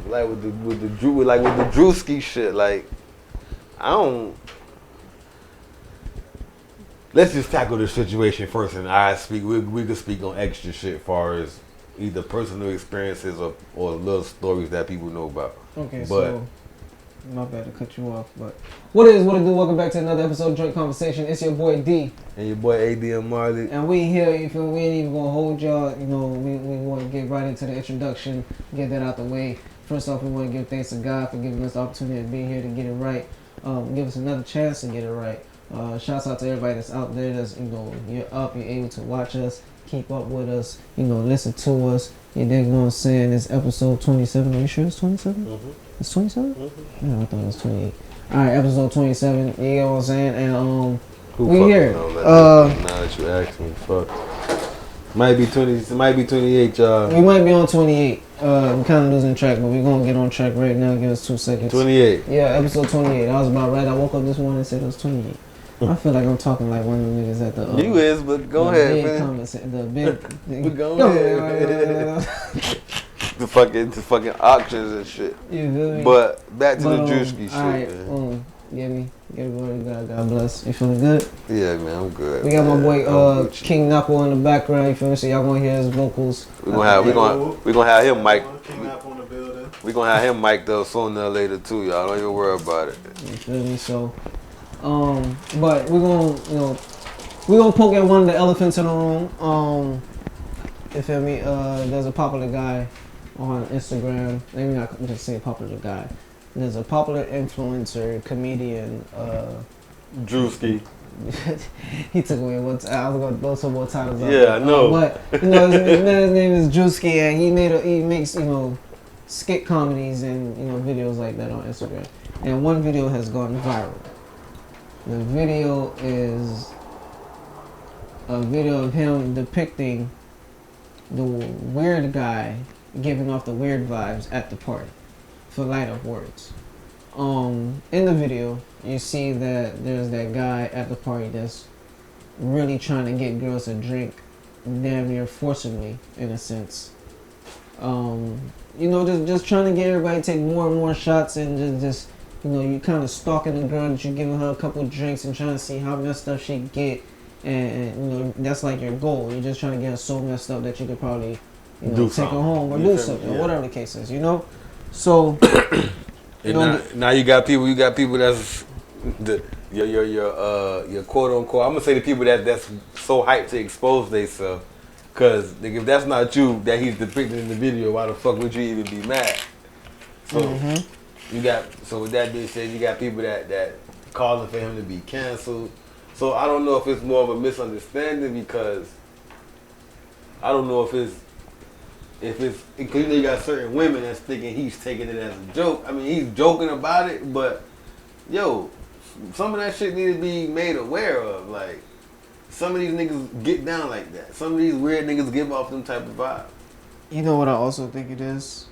like with the Druski shit, like I don't. Let's just tackle the situation first, and we could speak on extra shit, as far as either personal experiences or little stories that people know about. Okay, so my bad to cut you off, but what it do? Welcome back to another episode of Joint Conversation. It's your boy D and your boy AD and Marley, and we here. You feel? We ain't even gonna hold y'all. You know, we want to get right into the introduction, get that out the way. First off, we want to give thanks to God for giving us the opportunity to be here to get it right. Give us another chance to get it right. Shouts out to everybody that's out there that's, you know, you're able to watch us, keep up with us, you know, listen to us. You dig what I'm saying? It's episode 27. Are you sure it's 27? Mm-hmm. It's 27? Mm-hmm. Yeah, I thought it was 28. Alright, episode 27. You know what I'm saying? And we here. Now that you asked me, fuck. Might be 28, y'all. We might be on 28. I'm kind of losing track, but we're gonna get on track right now. Give us 2 seconds. 28. Yeah, episode 28. I was about right. I woke up this morning and said it was 28. I feel like I'm talking like one of the niggas at the. You is, but go ahead, man. The big. Go ahead. the fucking auctions and shit. You feel me? But back to the Druski shit. Alright, get it going. God bless. You feeling good? Yeah, man, I'm good. We got my boy King Knuckle in the background. You feel me? So y'all gonna hear his vocals. We gonna have him mic. We gonna have him mic'd up sooner or later too, y'all. Don't even worry about it. You feel me? So. But we're gonna poke at one of the elephants in the room. You feel me? There's a popular guy on Instagram. Maybe not just say popular guy. There's a popular influencer, comedian, Druski. He took away what I was gonna throw some more titles out. Yeah, I know. But you know, his name is Druski, and he makes, you know, skit comedies and, you know, videos like that on Instagram. And one video has gone viral. The video is a video of him depicting the weird guy giving off the weird vibes at the party, for light of words. In the video, you see that there's that guy at the party that's really trying to get girls to drink, damn near forcibly, in a sense. You know, just trying to get everybody to take more and more shots, and just you know, you kind of stalking the girl that you're giving her a couple of drinks and trying to see how messed up she get, and you know, that's like your goal. You're just trying to get her so messed up that you could probably, you know, take her home or do something, or whatever the case is, you know. So, now you got people that's your quote unquote. I'm gonna say the people that's so hyped to expose themselves, cause if that's not you that he's depicting in the video, why the fuck would you even be mad? So. So with that being said, you got people that calling for him to be canceled. So I don't know if it's more of a misunderstanding, because I don't know if it's because you know you got certain women that's thinking he's taking it as a joke. I mean, he's joking about it, but yo, some of that shit need to be made aware of. Like, some of these niggas get down like that. Some of these weird niggas give off them type of vibe. You know what I also think it is,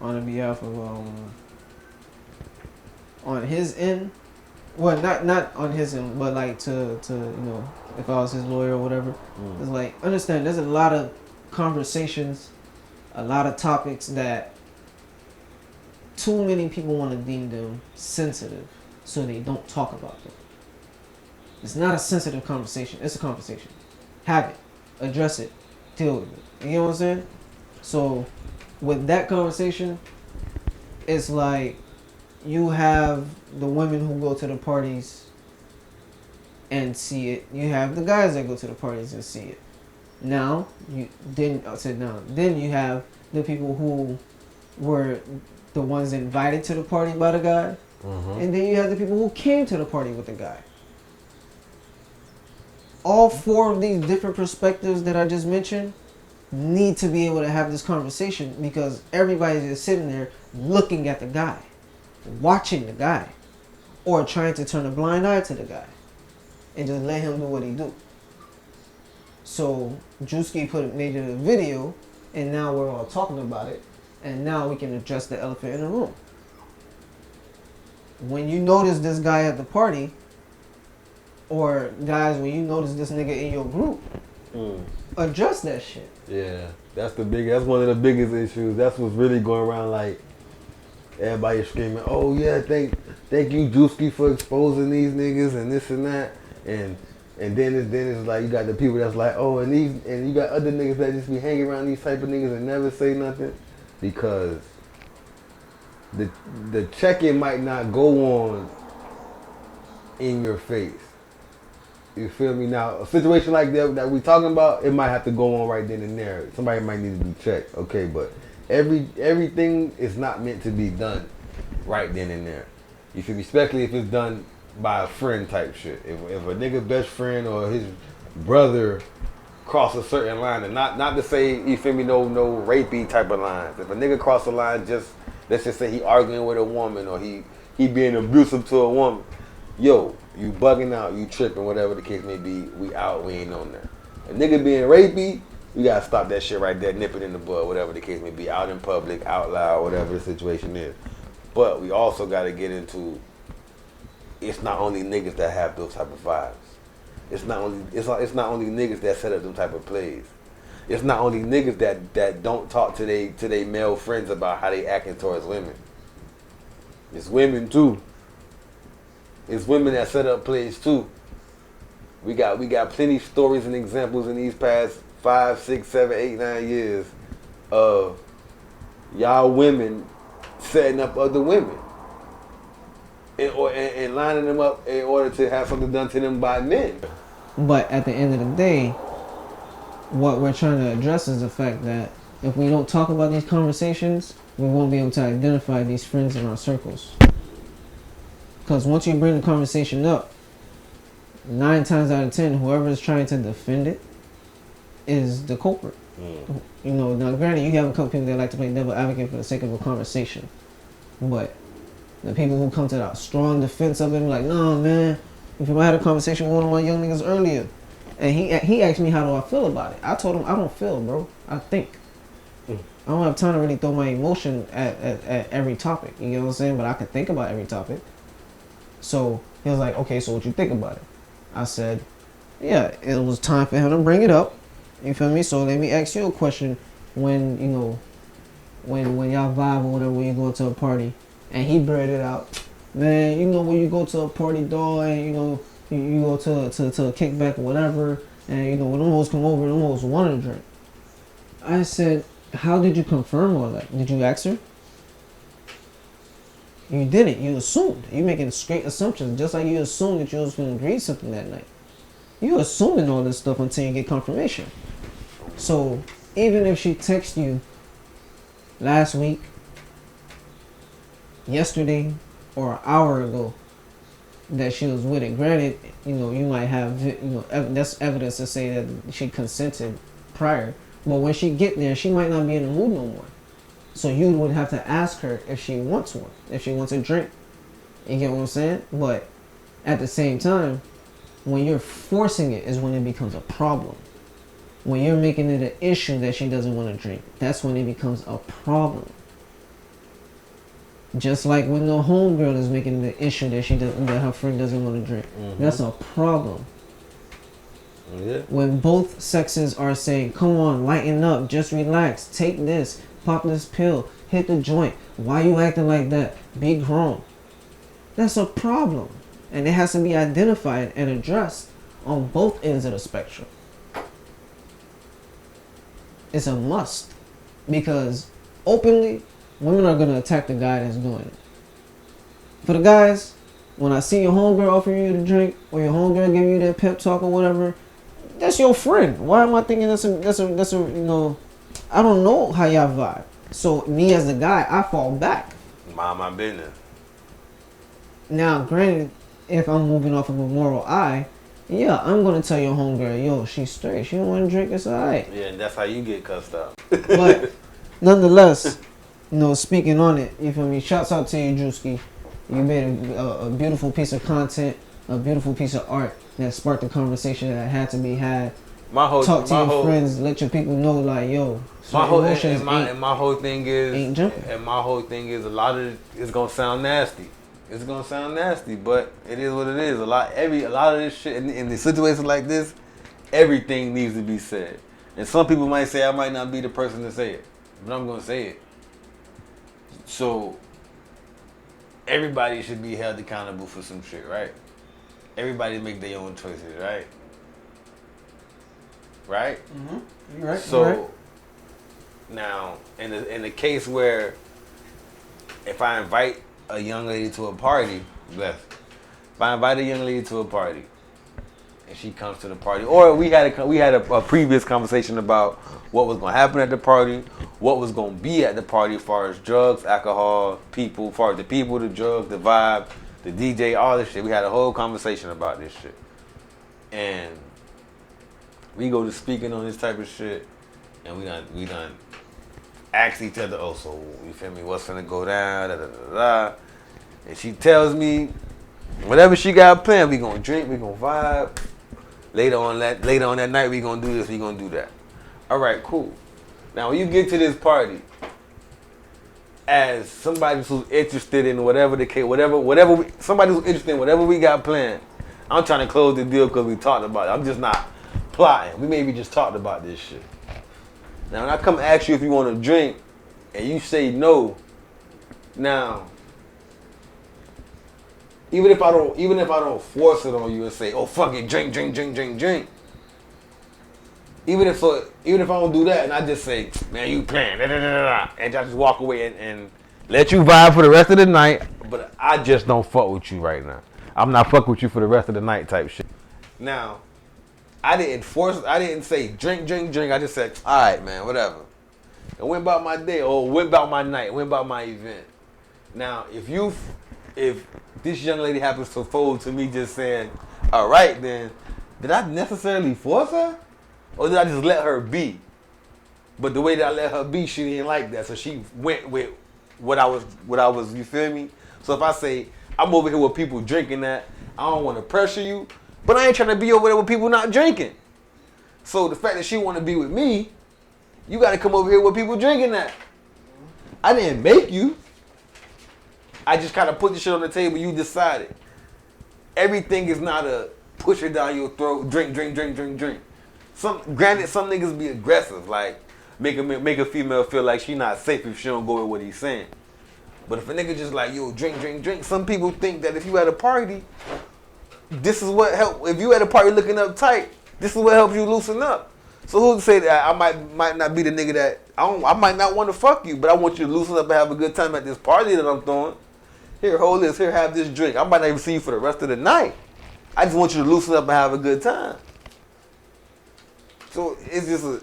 on behalf of on his end, well, not on his end, but like to you know, if I was his lawyer or whatever, it's like, understand, there's a lot of conversations, a lot of topics that too many people want to deem them sensitive, so they don't talk about them. It's not a sensitive conversation, it's a conversation. Have it, address it, deal with it. You know what I'm saying? So with that conversation, it's like, you have the women who go to the parties and see it. You have the guys that go to the parties and see it. Then you have the people who were the ones invited to the party by the guy, and then you have the people who came to the party with the guy. All four of these different perspectives that I just mentioned need to be able to have this conversation, because everybody's just sitting there looking at the guy, watching the guy, or trying to turn a blind eye to the guy and just let him do what he do. So Druski made it a video, and now we're all talking about it, and now we can address the elephant in the room. When you notice this guy at the party, or guys, when you notice this nigga in your group, address that shit. Yeah, that's one of the biggest issues. That's what's really going around. Like, everybody screaming, "Oh yeah, thank you, Druski, for exposing these niggas and this and that." And then it's like you got the people that's like, "Oh, and you got other niggas that just be hanging around these type of niggas and never say nothing," because the check-in might not go on in your face. You feel me? Now, a situation like that we talking about, it might have to go on right then and there. Somebody might need to be checked, okay? But everything is not meant to be done right then and there. You feel me? Especially if it's done by a friend type shit. If a nigga best friend or his brother cross a certain line, and not to say, you feel me, no rapey type of lines. If a nigga cross a line, just let's just say he arguing with a woman or he being abusive to a woman, yo, you bugging out, you tripping, whatever the case may be, we out, we ain't on there. A nigga being rapey, you gotta stop that shit right there, nip it in the bud, whatever the case may be, out in public, out loud, whatever the situation is. But we also gotta get into, it's not only niggas that have those type of vibes. It's not only niggas that set up them type of plays. It's not only niggas that don't talk to they male friends about how they acting towards women. It's women too. It's women that set up plays too. We got plenty stories and examples in these past 5, 6, 7, 8, 9 years of y'all women setting up other women and lining them up in order to have something done to them by men. But at the end of the day, what we're trying to address is the fact that if we don't talk about these conversations, we won't be able to identify these friends in our circles. Because once you bring the conversation up, 9 times out of 10, whoever is trying to defend it is the culprit. You know, now granted, you have a couple people that like to play devil advocate for the sake of a conversation. But the people who come to that strong defense of it, like, no, man, if I had a conversation with one of my young niggas earlier, and he asked me how do I feel about it. I told him, I don't feel, bro. I think. I don't have time to really throw my emotion at every topic. You know what I'm saying? But I can think about every topic. So he was like, okay, so what you think about it? I said, yeah, it was time for him to bring it up. You feel me? So let me ask you a question. When, you know, when y'all vibe or whatever, when you go to a party, and he brought it out, man, you know, when you go to a party, dog, and you know, you go to a kickback or whatever, and you know, when them hoes come over, them hoes want to drink. I said, how did you confirm all that? Did you ask her? You didn't. You assumed. You making straight assumptions, just like you assumed that you was going to agree something that night. You assuming all this stuff until you get confirmation. So even if she texts you last week, yesterday, or an hour ago that she was with it, granted, you know, you might have, you know, that's evidence to say that she consented prior. But when she get there, she might not be in the mood no more. So you would have to ask her if she wants one, if she wants a drink. You get what I'm saying? But at the same time, when you're forcing it is when it becomes a problem. When you're making it an issue that she doesn't want to drink, that's when it becomes a problem. Just like when the homegirl is making it an issue that that her friend doesn't want to drink. That's a problem. Yeah. When both sexes are saying, come on, lighten up, just relax, take this, pop this pill, hit the joint. Why you acting like that? Be grown. That's a problem. And it has to be identified and addressed on both ends of the spectrum. It's a must. Because openly, women are going to attack the guy that's doing it. For the guys, when I see your homegirl offering you to drink, or your homegirl giving you that pep talk or whatever, that's your friend. Why am I thinking that's a you know, I don't know how y'all vibe. So me as a guy, I fall back. Mind my business. Now, granted, if I'm moving off of a moral eye, yeah, I'm gonna tell your homegirl, yo, she's straight. She don't want to drink. It's alright. Yeah, and that's how you get cussed out. But nonetheless, you know, speaking on it, you feel me? Shouts out to you, Druski. You made a beautiful piece of content, a beautiful piece of art that sparked a conversation that had to be had. Talk to your friends, let your people know, like, yo, my whole thing is, ain't jumping. And my whole thing is, a lot of it's gonna sound nasty. It's gonna sound nasty, but it is what it is. A lot of this shit in the situations like this, everything needs to be said. And some people might say I might not be the person to say it, but I'm gonna say it. So everybody should be held accountable for some shit, right? Everybody make their own choices, right? Right? Mm-hmm. You're right. So you're right. now, in the case where if I invite a young lady to a party, if I invite a young lady to a party, and she comes to the party, or we had a previous conversation about what was gonna happen at the party, what was gonna be at the party as far as drugs, alcohol, people, as far as the people, the drugs, the vibe, the DJ, all this shit. We had a whole conversation about this shit, and we go to speaking on this type of shit, and we done ask each other, oh, so you feel me? What's gonna go down? Da, da, da, da. And she tells me whatever she got planned, we gonna drink, we gonna vibe. Later on that night, we gonna do this, we gonna do that. All right, cool. Now, when you get to this party, as somebody who's interested in whatever the case, somebody who's interested in whatever we got planned, I'm trying to close the deal because we talked about it. I'm just not plotting. We maybe just talked about this shit. Now, when I come ask you if you want to drink, and you say no, now, even if I don't force it on you and say, oh fuck it, drink. Even if I don't do that and I just say, man, you playing, and I just walk away and let you vibe for the rest of the night, but I just don't fuck with you right now. I'm not fucking with you for the rest of the night type shit. Now, I didn't say drink. I just said, all right, man, whatever. And went about my day, or went about my night, went about my event. Now, if this young lady happens to fold to me just saying, all right, then, did I necessarily force her? Or did I just let her be? But the way that I let her be, she didn't like that. So she went with what I was, you feel me? So if I say, I'm over here with people drinking that, I don't want to pressure you, but I ain't trying to be over there with people not drinking. So the fact that she want to be with me, you got to come over here with people drinking that. I didn't make you. I just kind of put the shit on the table. You decided. Everything is not a push it down your throat, drink. Granted, some niggas be aggressive, like make a female feel like she not safe if she don't go with what he's saying. But if a nigga just like, yo, drink, some people think that if you at a party, this is what help. If you at a party looking uptight, this is what helps you loosen up. So who's to say that I might not be the nigga that I might not want to fuck you, but I want you to loosen up and have a good time at this party that I'm throwing. Here, hold this. Here, have this drink. I might not even see you for the rest of the night. I just want you to loosen up and have a good time. So it is a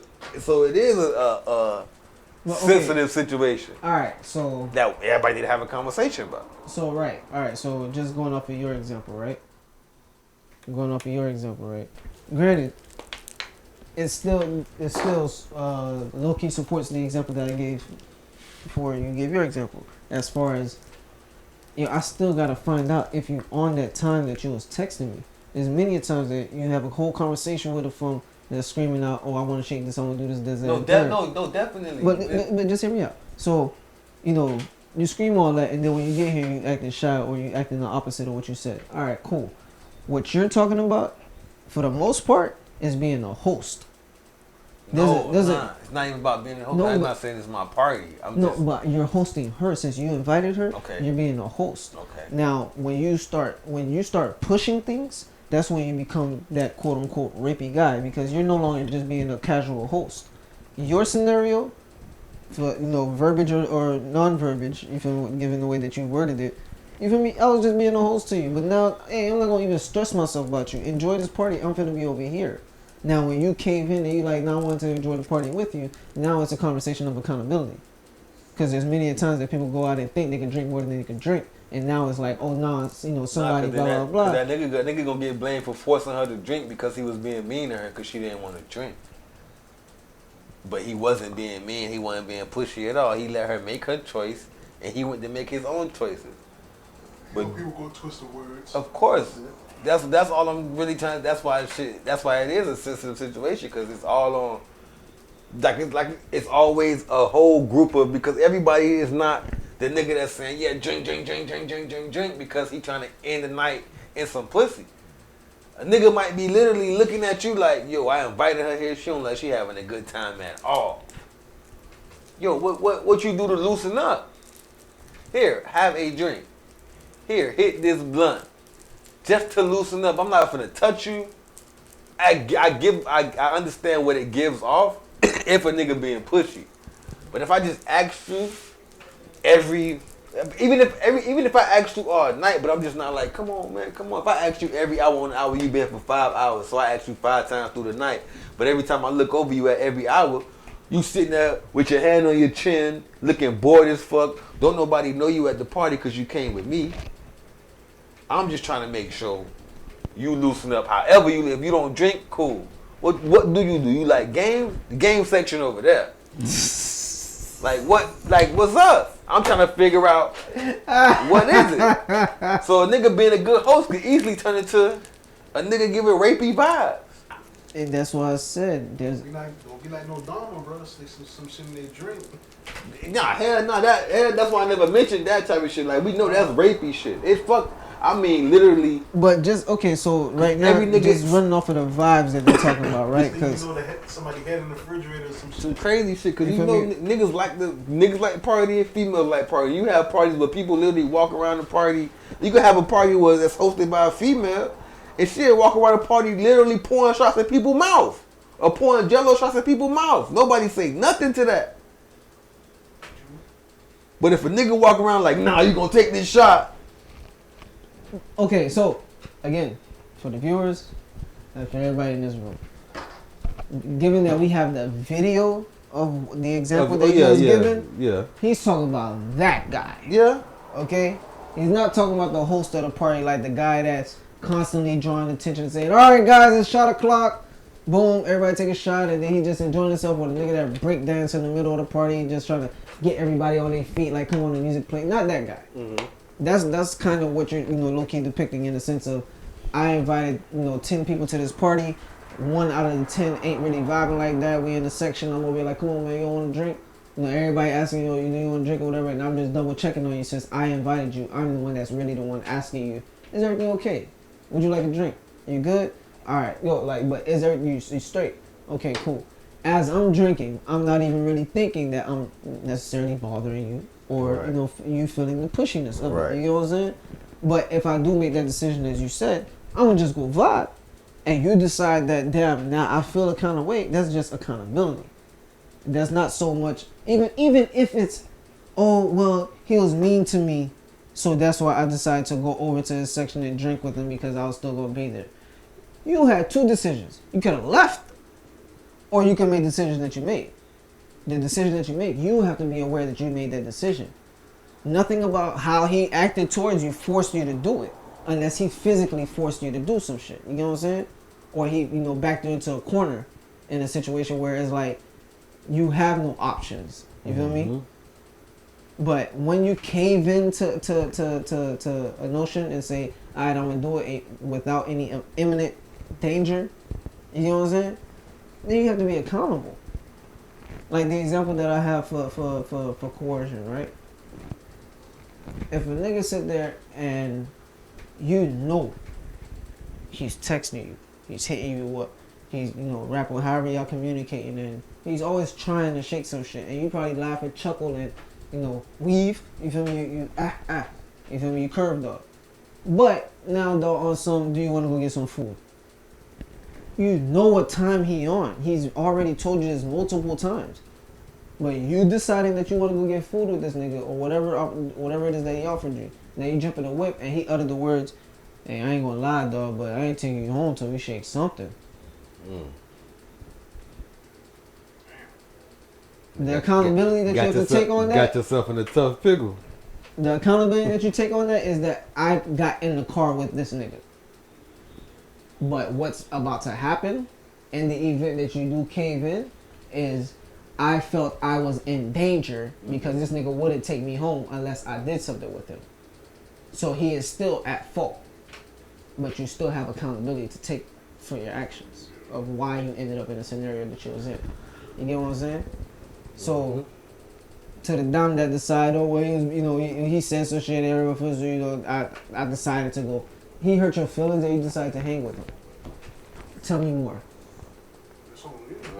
sensitive situation. All right, so that everybody need to have a conversation about. So all right. So just going off of your example, right? Granted, it still low key supports the example that I gave before you gave your example. As far as, you know, I still gotta find out if you on that time that you was texting me. There's many times that you have a whole conversation with a phone that's screaming out, "Oh, I want to shake this, I want to do this, No, definitely. But just hear me out. So, you know, you scream all that, and then when you get here, you acting shy or you acting the opposite of what you said. All right, cool. What you're talking about, for the most part, is being a host. It's not even about being a host. I'm not saying it's my party. But you're hosting her since you invited her. Okay. You're being a host. Okay. Now, when you start pushing things, that's when you become that quote unquote rapey guy, because you're no longer just being a casual host. Your scenario, for verbiage or non-verbiage, you feel me, given the way that you worded it, you feel me? I was just being a host to you, but now, hey, I'm not gonna even stress myself about you. Enjoy this party. I'm gonna be over here. Now, when you cave in and you like, now I want to enjoy the party with you, now it's a conversation of accountability. Because there's many times that people go out and think they can drink more than they can drink. And now it's like, oh, no, it's, somebody, blah, blah, blah. That nigga gonna get blamed for forcing her to drink because he was being mean to her because she didn't want to drink. But he wasn't being mean. He wasn't being pushy at all. He let her make her choice, and he went to make his own choices. But people go twist the words. Of course. That's all I'm really trying. That's why it is a sensitive situation, because it's all on. It's always a whole group of, because everybody is not the nigga that's saying, yeah, drink because he trying to end the night in some pussy. A nigga might be literally looking at you like, yo, I invited her here. She don't like she having a good time at all. Yo, what you do to loosen up? Here, have a drink. Here, hit this blunt. Just to loosen up. I'm not finna touch you. I understand what it gives off if a nigga being pushy. But if I just ask you even if I ask you all night, but I'm just not like, come on, man, come on. If I ask you every hour on the hour, you been for 5 hours, so I ask you 5 times through the night. But every time I look over you at every hour, you sitting there with your hand on your chin, looking bored as fuck. Don't nobody know you at the party because you came with me. I'm just trying to make sure you loosen up. However you live. If you don't drink, cool. What do? You like games? The game section over there. Like what? Like what's up? I'm trying to figure out what is it. So a nigga being a good host could easily turn into a nigga giving rapey vibes. And that's why I said there's. Don't be like no Dama, bro. Stick some shit in their drink. Nah, hell no. That's why I never mentioned that type of shit. Like we know that's rapey shit. It's fuck. I mean, literally. But just okay. So right now, every nigga just running off of the vibes that they're talking about, right? Because somebody had in the refrigerator or some crazy shit. Because you know niggas like party and females like party. You have parties where people literally walk around the party. You can have a party where that's hosted by a female, and she'll walk around the party literally pouring shots in people's mouth or pouring Jello shots in people's mouth. Nobody say nothing to that. But if a nigga walk around like, nah, you gonna take this shot. Okay, so again, for the viewers and for everybody in this room, given that we have the video of the example that he was given, he's talking about that guy. Yeah. Okay? He's not talking about the host of the party, like the guy that's constantly drawing attention, saying, alright guys, it's shot o'clock. Boom, everybody take a shot, and then he just enjoying himself with a nigga that break dance in the middle of the party, just trying to get everybody on their feet, like come on, the music play. Not that guy. Mm-hmm. That's kind of what you're low-key depicting in the sense of I invited 10 people to this party, 1 out of the 10 ain't really vibing like that. We in the section, I'm gonna be like, come on man, you want to drink? Everybody asking you want to drink or whatever, and I'm just double checking on you since I invited you. I'm the one that's really the one asking you, is everything okay? Would you like a drink? You good? All right, but is everything you straight? Okay, cool. As I'm drinking, I'm not even really thinking that I'm necessarily bothering you. Or, you feeling the pushiness of it. You know what I'm saying? But if I do make that decision, as you said, I'm going to just go vibe. And you decide that, damn, now I feel a kind of way. That's just accountability. That's not so much, even if it's, oh, well, he was mean to me, so that's why I decided to go over to his section and drink with him because I was still going to be there. You had 2 decisions. You could have left, or you can make the decision that you made. The decision that you make, you have to be aware that you made that decision. Nothing about how he acted towards you forced you to do it, unless he physically forced you to do some shit. You know what I'm saying? Or he, backed you into a corner in a situation where it's like you have no options. You feel me? But when you cave into to a notion and say, all right, I'm gonna do it without any imminent danger, you know what I'm saying? Then you have to be accountable. Like the example that I have for coercion, right? If a nigga sit there and he's texting you, he's hitting you up, he's rapping, however y'all communicating, and he's always trying to shake some shit, and you probably laugh and chuckle and weave. You feel me? You feel me? You curve dog. But now though on some, do you want to go get some food? You know what time he on. He's already told you this multiple times. But you deciding that you want to go get food with this nigga or whatever it is that he offered you. Now you jump in the whip and he uttered the words, hey, I ain't gonna lie, dog, but I ain't taking you home till we shake something. The accountability that you have to take on that. Got yourself in a tough pickle. The accountability that you take on that is that I got in the car with this nigga. But what's about to happen in the event that you do cave in is I felt I was in danger because this nigga wouldn't take me home unless I did something with him. So he is still at fault. But you still have accountability to take for your actions of why you ended up in a scenario that you was in. You get what I'm saying? So to the dumb that decided, oh well, he said some shit everywhere for, so I decided to go. He hurt your feelings and you decided to hang with him. Tell me more.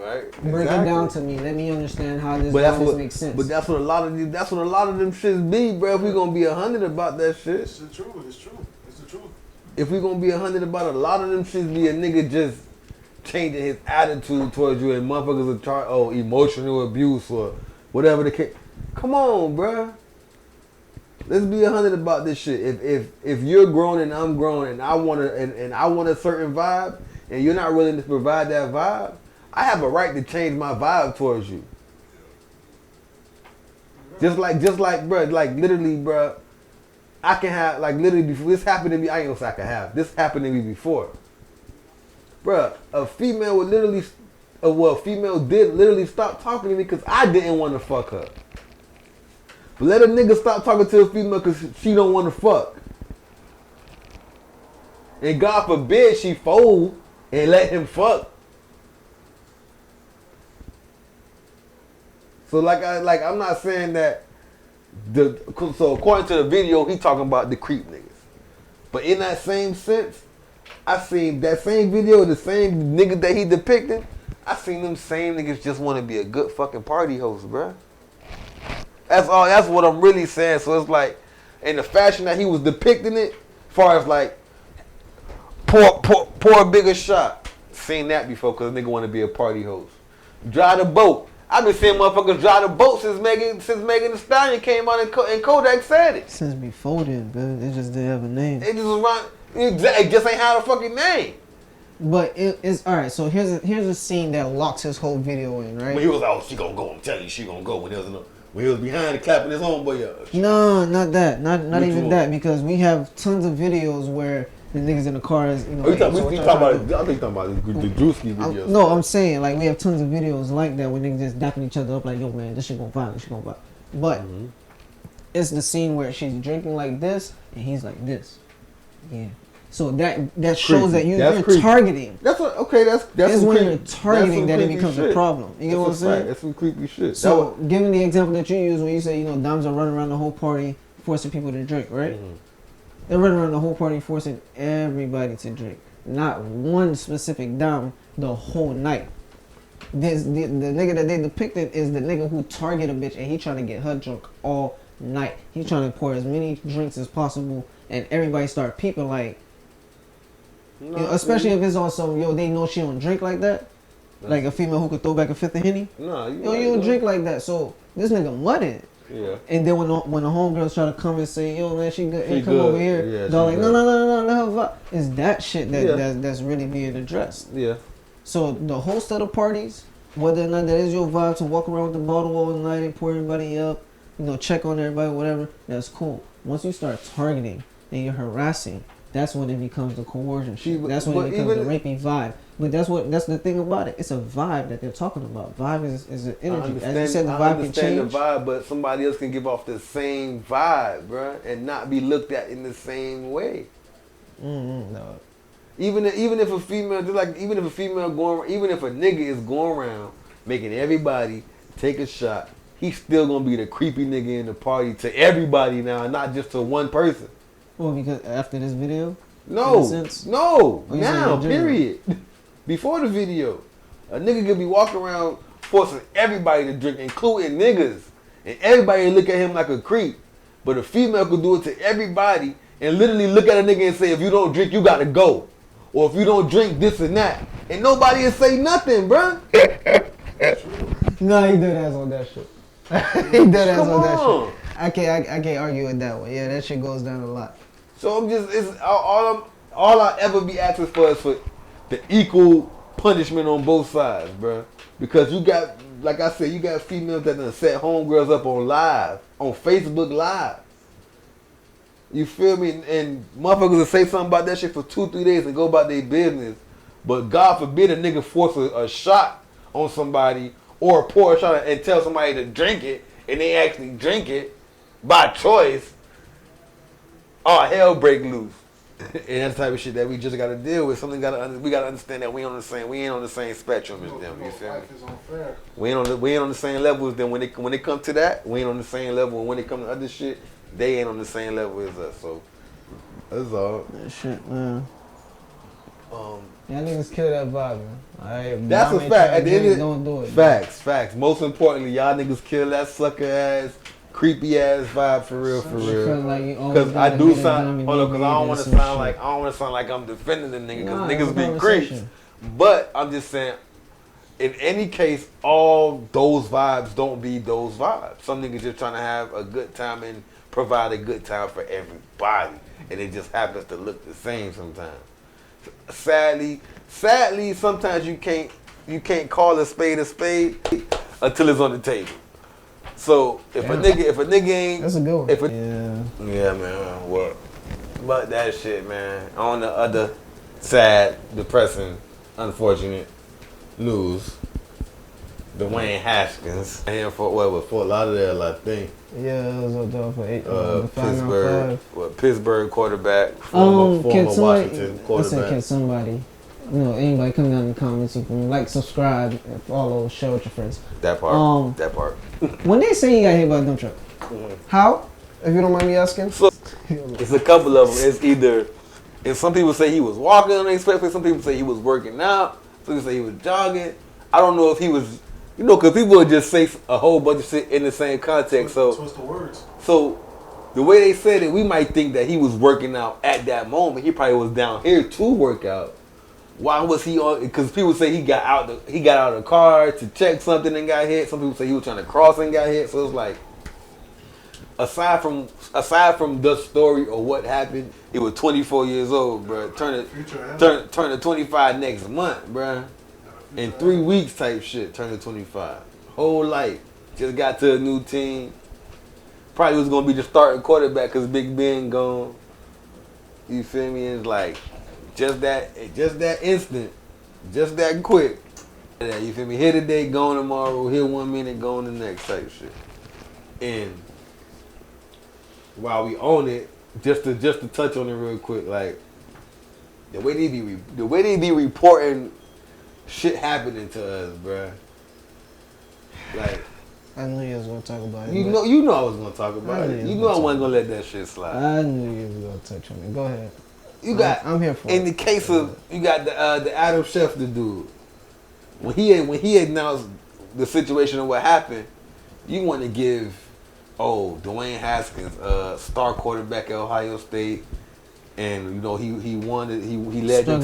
Right. Break it down to me. Let me understand how this makes sense. But that's what a lot of them shits be, bro. If we gonna be 100 about that shit. It's the truth. It's true. It's the truth. If we gonna be 100 about a lot of them shits, be a nigga just changing his attitude towards you, and motherfuckers are trying, emotional abuse or whatever the case. Come on, bro. Let's be 100 about this shit. If you're grown and I'm grown and I want a certain vibe and you're not willing to provide that vibe, I have a right to change my vibe towards you. Just like, bro, like literally, bro. I can have, like, literally, before this happened to me, I ain't gonna say I can have. This happened to me before. Bruh, a female would literally, a female did literally stop talking to me because I didn't want to fuck her. But let a nigga stop talking to a female because she don't want to fuck. And God forbid she fold and let him fuck. So I'm not saying that, so according to the video, he talking about the creep niggas. But in that same sense, I seen that same video, the same niggas that he depicted, I seen them same niggas just want to be a good fucking party host, bruh. That's all. That's what I'm really saying. So it's like, in the fashion that he was depicting it, as far as like, pour a bigger shot. Seen that before because nigga want to be a party host. Drive the boat. I've been seeing motherfuckers drive the boat since Megan Thee Stallion came out and Kodak said it. Since before then, but it just didn't have a name. It just was around. It just ain't had a fucking name. But it's all right. So here's a scene that locks his whole video in, right? When he was like, "Oh, she gonna go," I'm telling you, she gonna go. When he was behind and clapping his homeboy up. No, not that. Not even that. Because we have tons of videos where the niggas in the cars, you know. I think you talking about the Druski videos. No, I'm saying like we have tons of videos like that where niggas just dapping each other up like, yo man, this shit gonna vibe, this shit gonna vibe. But it's the scene where she's drinking like this and he's like this. Yeah. So that shows that you're targeting. That's when you're targeting that it becomes a problem. You get what I'm saying? That's some creepy shit. So given the example that you use when you say, you know, dimes are running around the whole party forcing people to drink, right? They're running around the whole party forcing everybody to drink. Not one specific dime the whole night. The nigga that they depicted is the nigga who target a bitch and he trying to get her drunk all night. He trying to pour as many drinks as possible and everybody start peeping like, you know, especially if it's on some, yo, they know she don't drink like that. Like a female who could throw back a fifth of Henny. No, you don't drink like that. So this nigga mudded. Yeah. And then when the homegirls try to come and say, yo man, she good, come over here. Yeah, they're like, no, let her vibe. It's that shit that's really being addressed. Yeah. So the host of the parties, whether or not that is your vibe to walk around with the bottle all night and pour everybody up, you know, check on everybody, whatever, that's cool. Once you start targeting and you're harassing, that's when it becomes the coercion shit. That's when it becomes the rapey vibe. But that's the thing about it. It's a vibe that they're talking about. Vibe is an energy. As you said, the vibe can change. I understand the vibe, but somebody else can give off the same vibe, bruh, and not be looked at in the same way. No. Even if a female, just like even if a nigga is going around making everybody take a shot, he's still gonna be the creepy nigga in the party to everybody now, not just to one person. Well, because after this video? No, now, period. Before the video, a nigga could be walking around forcing everybody to drink, including niggas, and everybody look at him like a creep. But a female could do it to everybody and literally look at a nigga and say, if you don't drink, you gotta go. Or if you don't drink, this and that. And nobody will say nothing, bruh. No, he dead ass on that shit. He dead ass on that shit. I can't argue with that one. Yeah, that shit goes down a lot. So I'm just, it's all I ever be asking for is for the equal punishment on both sides, bruh. Because you got, like I said, you got females that done set homegirls up on Facebook Live. You feel me? And motherfuckers will say something about that shit for 2-3 days and go about their business. But God forbid a nigga force a shot on somebody or pour a shot and tell somebody to drink it and they actually drink it by choice. Oh, hell break loose. And that's the type of shit that we just gotta deal with. We gotta understand that we ain't on the same spectrum as them. You feel me? We ain't on the same level as them. When it come to that, we ain't on the same level. And when it come to other shit, they ain't on the same level as us. So that's all. That shit, man. Y'all niggas kill that vibe, man. Alright, That's a fact. At the end of don't do it. Facts. Most importantly, y'all niggas kill that sucker ass, creepy ass vibe for real. Because I do sound, hold on, because I don't want to sound like I'm defending the nigga, because niggas be creeps. But I'm just saying, in any case, all those vibes don't be those vibes. Some niggas just trying to have a good time and provide a good time for everybody, and it just happens to look the same sometimes. Sadly, sometimes you can't call a spade until it's on the table. So if a nigga ain't, that's a good one. Yeah, man. What? But that shit, man. On the other sad, depressing, unfortunate news, Dwayne Haskins here for Fort Lauderdale, I think. Yeah, it was up for Pittsburgh quarterback, former Washington quarterback. Listen, can somebody, anybody come down in the comments, you can like, subscribe, and follow, share with your friends. That part. When they say he got hit by a dump truck, how? If you don't mind me asking. So it's a couple of them. It's either, if some people say he was walking unexpectedly, some people say he was working out, some people say he was jogging. I don't know if he was. Because people would just say a whole bunch of shit in the same context. So, what's the words? So, the way they said it, we might think that he was working out at that moment. He probably was down here to work out. Why was he on? Because people say he got out of the car to check something and got hit. Some people say he was trying to cross and got hit. So it's like, aside from the story or what happened, he was 24 years old, bro. Turn to 25 next month, bro. In 3 weeks type shit, turned to 25. Whole life. Just got to a new team. Probably was going to be the starting quarterback because Big Ben gone. You feel me? It's like, just that instant. Just that quick. You feel me? Here today, gone tomorrow. Here 1 minute, gone the next type shit. And while we own it, just to touch on it real quick, like, the way they be reporting shit happening to us, bruh. Like, I knew you was gonna talk about it. You know I was gonna talk about it. You know I wasn't gonna let that shit slide. I knew you was gonna touch on it. Go ahead. I'm here for it. In the case of, you got the Adam Schefter dude. When he announced the situation of what happened, you want to give Dwayne Haskins, star quarterback at Ohio State. And he led them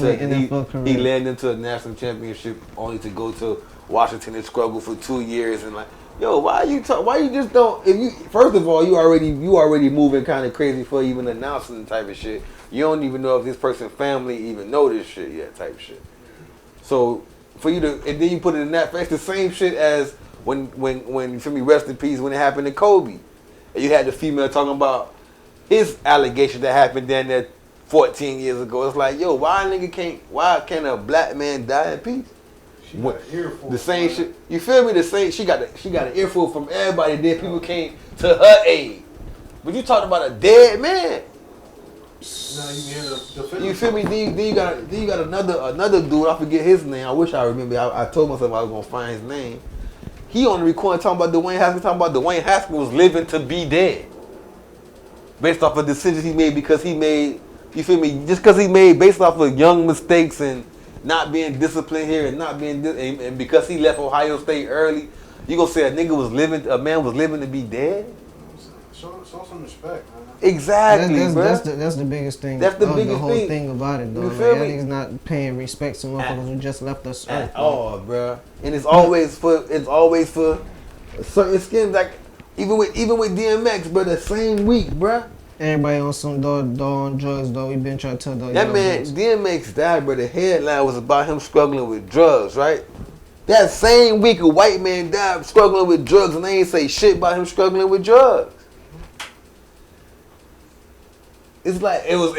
to a national championship, only to go to Washington and struggle for 2 years. And like, why you just don't? First of all, you already moving kind of crazy for even announcing the type of shit. You don't even know if this person's family even know this shit yet, type shit. So for you to, and then you put it in that, it's the same shit as when you feel me, rest in peace, when it happened to Kobe, and you had the female talking about his allegation that happened down there 14 years ago. It's like, why can't a black man die in peace? She got an earful. The same shit. You feel me? The same. She got an earful from everybody. Then people came to her aid. But you talked about a dead man. Now you hear the You feel me? Then you got another dude. I forget his name. I wish I remember. I told myself I was gonna find his name. He on the recording talking about Dwayne Haskins. Talking about Dwayne Haskins was living to be dead, based off of decisions he made because he made. You feel me? Just because he made based off of young mistakes and not being disciplined here and not being and because he left Ohio State early, you gonna say a man was living to be dead? Show some respect, man. Exactly, bro. That's the biggest thing. That's the biggest the whole thing about it, though. You feel me? Niggas not paying respect to motherfuckers who just left us. At all, bro. And it's always for certain skins. Like even with DMX, bro. The same week, bro. Everybody on some on drugs, though. We been trying to tell them. That man, DMX died, but the headline was about him struggling with drugs, right? That same week, a white man died struggling with drugs, and they ain't say shit about him struggling with drugs. It's like it was